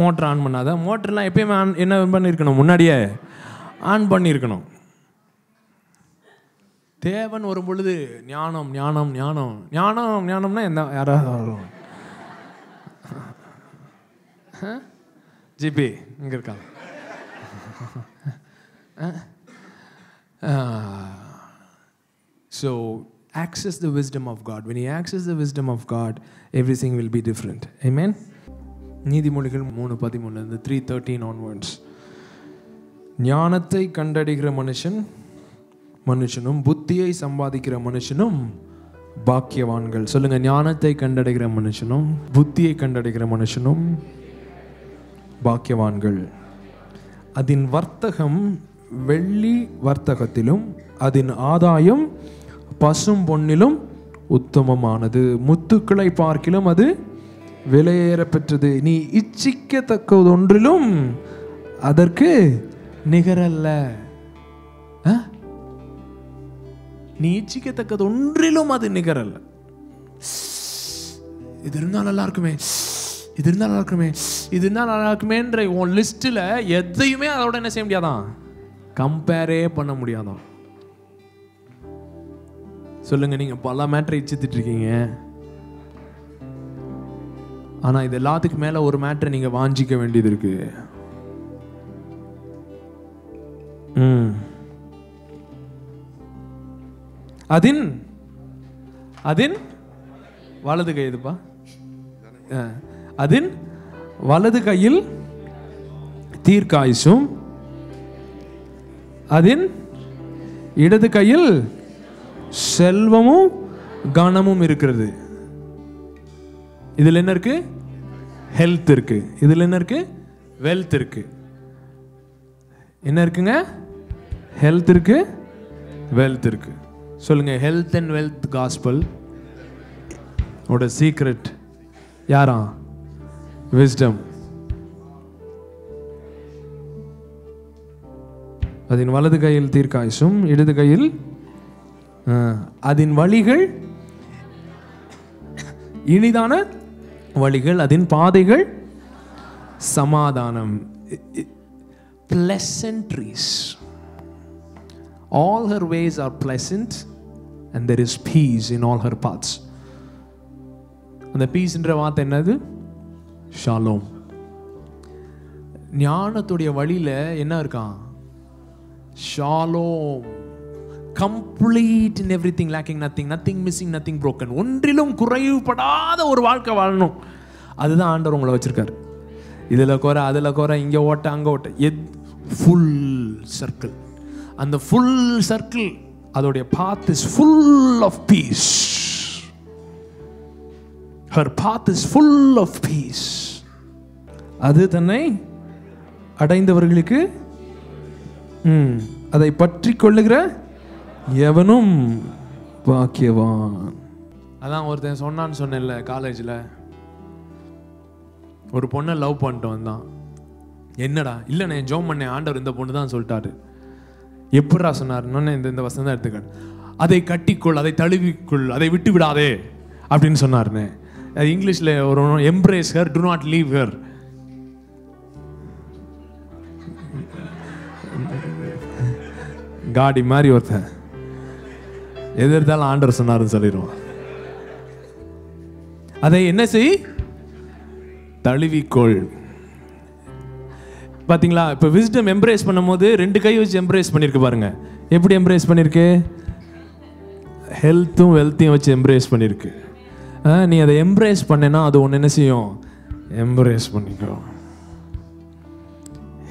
மோட்டர் ஆன் பண்ணாத. மோட்டர்லாம் எப்பயுமே என்ன பண்ணியிருக்கணும்? முன்னாடியே ஆன் பண்ணியிருக்கணும். தேவைன்னு வரும் பொழுது ஞானம் ஞானம் ஞானம் ஞானம் ஞானம்னா எந்த யாராவது வரும்? ஜிபி இங்கே இருக்காங்க. So access the wisdom of God. When you access the wisdom of God, everything will be different. Amen. நீதிமொழிகள் 3:13 3:13 onwards. ஞானத்தை கண்டடைகிற மனுஷனும் புத்தியை சம்பாதிக்கிற மனுஷனும் பாக்கியவான்கள். சொல்லுங்க, ஞானத்தை கண்டடைகிற மனுஷனும் புத்தியை கண்டடைகிற மனுஷனும் பாக்கியவான்கள். அதன் வர்த்தகம் வெள்ளி வர்த்தகத்திலும் அதன் ஆதாயம் பசும் பொன்னிலும் உத்தமமானது. முத்துக்களை பார்க்கிலும் அது விலையேற பெற்றது. நீ இச்சிக்கத்தக்கது ஒன்றிலும் அதற்கு நிகரல்ல. நீ இச்சிக்கத்தக்கது ஒன்றிலும் அது நிகரல்ல. இது இருந்தா நல்லா இருக்குமே, இது இருந்தா நல்லா இருக்குமே, இது இருந்தா நல்லா இருக்குமேன்ற உன் லிஸ்ட்ல எதையுமே அதோட என்ன செய்ய முடியாதான், கம்பேரே பண்ண முடியாதான். சொல்லுங்க, நீங்க பல மேட்டரை இச்சித்துட்டு இருக்கீங்க. ஆனா இது எல்லாத்துக்கு மேல ஒரு மேட்டரை நீங்க வாஞ்சிக்க வேண்டியது இருக்கு. அதின் அதின் வலது கை இதுப்பா, அதின் வலது கையில் தீர்க்காயுசும் அதின் இடது கையில் செல்வமும் கனமும் இருக்கிறது. இதுல என்ன இருக்கு? ஹெல்த் இருக்கு. இதுல என்ன இருக்கு? வெல்த் இருக்கு. என்ன இருக்குங்க? ஹெல்த் இருக்கு, வெல்த் இருக்கு. சொல்லுங்க, ஹெல்த் அண்ட் வெல்த் காஸ்பல் ஓட சீக்ரெட் யாரா? விஸ்டம். அதன் வலது கையில் தீர்க்காயுசும் இடது கையில் அதன் வழிகள் இனிதான வழிகள், அதன் பாதைகள் சமாதானம். Pleasantries. All her ways are pleasant and there is peace in all her paths. அந்த பீஸ்ன்ற வார்த்தை என்னது? ஷாலோம். ஞானத்துடைய வழியில என்ன இருக்கான்? Shalom. Complete in everything, lacking nothing, nothing missing, nothing broken. ஒன்றிலும் குறைவுபடாத ஒரு வாழ்க்கை வாழணும். அதுதான் ஆண்டவர் உங்களை வச்சிருக்காரு. இதுல குறை, அதுல குறை, இங்க ஓட்ட, அங்க ஓட்ட, ஃபுல் சர்க்கிள். அந்த ஃபுல் சர்க்கிள் அதோடைய path is full of peace. Her path is full of peace. அது தன்னை அடைந்தவர்களுக்கு அதை பற்றி கொள்ளுகிற எவனும் பாக்கியவான். அதான் ஒருத்தன் சொன்னான்னு சொன்னேன்ல, காலேஜில் ஒரு பொண்ணை லவ் பண்ணிட்டு வந்தான். என்னடா? இல்லை, நான் ஜோம் பண்ணேன், ஆண்டவர் இந்த பொண்ணு தான் சொல்லிட்டாரு. எப்படா சொன்னார்? இந்த வசனம் தான் எடுத்துக்க. அதை கட்டிக்கொள், அதை தழுவிக்கொள், அதை விட்டு விடாதே அப்படின்னு சொன்னார்னே. அது இங்கிலீஷில் ஒரு embrace her, to not leave her. காடி மாதிரி ஒருத்தன் எது இருந்தாலும் ஆண்டவர் சொன்னாருன்னு சொல்லிடுவான். அதை என்ன செய்? தழுவிக்கொள். பாத்தீங்களா? இப்ப விஸ்டம் எம்ப்ரேஸ் பண்ணும் போது ரெண்டு கை வச்சு எம்ப்ரேஸ் பண்ணிருக்கு பாருங்க. எப்படி எம்ப்ரேஸ் பண்ணிருக்கு? ஹெல்த்தும் வெல்த்தையும் வச்சு எம்ப்ரேஸ் பண்ணிருக்கு. நீ அதை எம்ப்ரேஸ் பண்ணேன்னா அது ஒன்று என்ன செய்யும்? எம்ப்ரேஸ் பண்ணிக்கோ.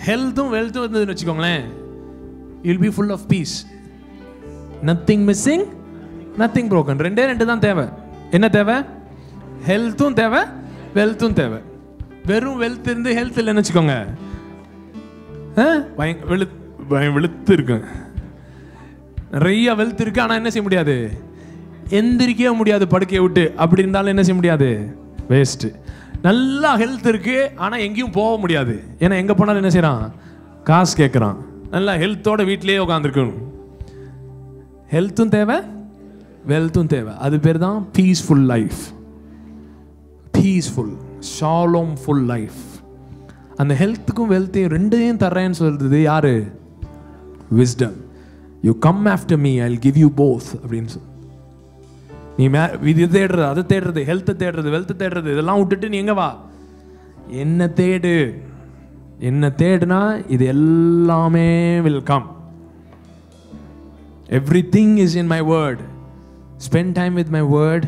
ஹெல்த்தும் வெல்த்தும் வந்ததுன்னு வச்சுக்கோங்களேன், you'll be full of peace. Nothing missing, nothing broken. ரெண்டே ரெண்டு தான் தேவை. என்ன தேவை? ஹெல்த்தும் தேவை, வெல்த்தும் தேவை. வெறும் வெல்த் இருந்து ஹெல்த் இல்லைன்னு வச்சுக்கோங்க, வெளுத்து இருக்கு. நிறைய வெல்த் இருக்கு, ஆனால் என்ன செய்ய முடியாது? எந்திரிக்கவே முடியாது படுக்கையை விட்டு. அப்படி இருந்தாலும் என்ன செய்ய முடியாது? வேஸ்ட். நல்லா ஹெல்த் இருக்கு, ஆனால் எங்கேயும் போக முடியாது. ஏன்னா எங்கே போனாலும் என்ன செய்யறான்? காசு கேட்குறான். நல்லா ஹெல்த்தோட வீட்டிலேயே உட்காந்துருக்கணும். ஹெல்த்தும் தேவை, வெல்த்தும் தேவை. அது பேர் தான் peaceful life. Peaceful Shalom full life. அந்த ஹெல்த்துக்கும் வெல்த்தையும் ரெண்டையும் தர்றேன்னு சொல்றது யாரு? Wisdom. You come after me, I will give you both அப்படின்னு சொல்லி. நீ இது தேடுறது, அதை தேடுறது, ஹெல்த்தை தேடுறது, வெல்த்தை தேடுறது, இதெல்லாம் விட்டுட்டு நீ எங்க வா? என்ன தேடு. என்ன தேடுனா இது எல்லாமே will come. Everything is in my word. Spend time with my word.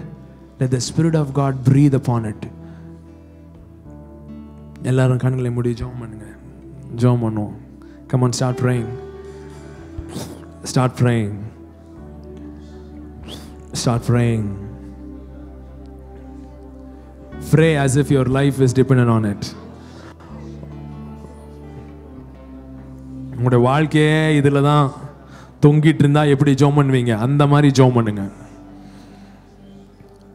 Let the Spirit of God breathe upon it. எல்லாரும் கண்களை மூடி ஜெபம் பண்ணுங்க. ஜெபம் பண்ணுவோம். Come on, start praying. Start praying. Start praying. Pray as if your life is dependent on it. உங்களுடைய வாழ்க்கையே இதில் தான் தொங்கிட்டு இருந்தா எப்படி ஜெபம் பண்ணுவீங்க? அந்த மாதிரி ஜெபம் பண்ணுங்க.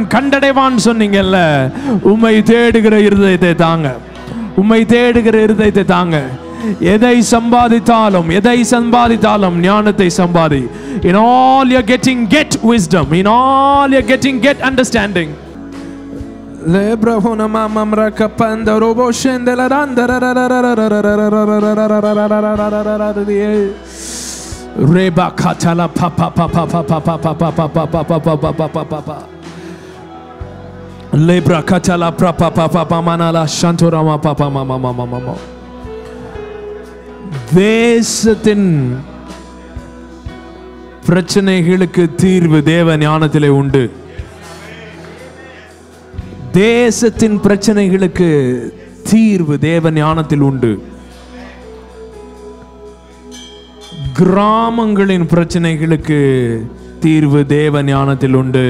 அவன் கண்டடைவான் சொன்னீங்கல்ல. உம்மை தேடுகிற இருதயத்தை தாங்க, உம்மை தேடுகிற இருதயத்தை தாங்க. எதை சம்பாதித்தாலும் ஞானத்தை சம்பாதி. In all you're getting, get wisdom. In all you're getting, get understanding. Lebrahona mamra kapanda robo shendela randa reba katala papa papa papa papa papa papa papa lebra katala papa papa manala shantorama papa mama mama mama. தேசத்தின் பிரச்சனைகளுக்கு தீர்வு தேவ ஞானத்திலே உண்டு. தேசத்தின் பிரச்சனைகளுக்கு தீர்வு தேவ ஞானத்தில் உண்டு. கிராமங்களின் பிரச்சனைகளுக்கு தீர்வு தேவ ஞானத்தில் உண்டு.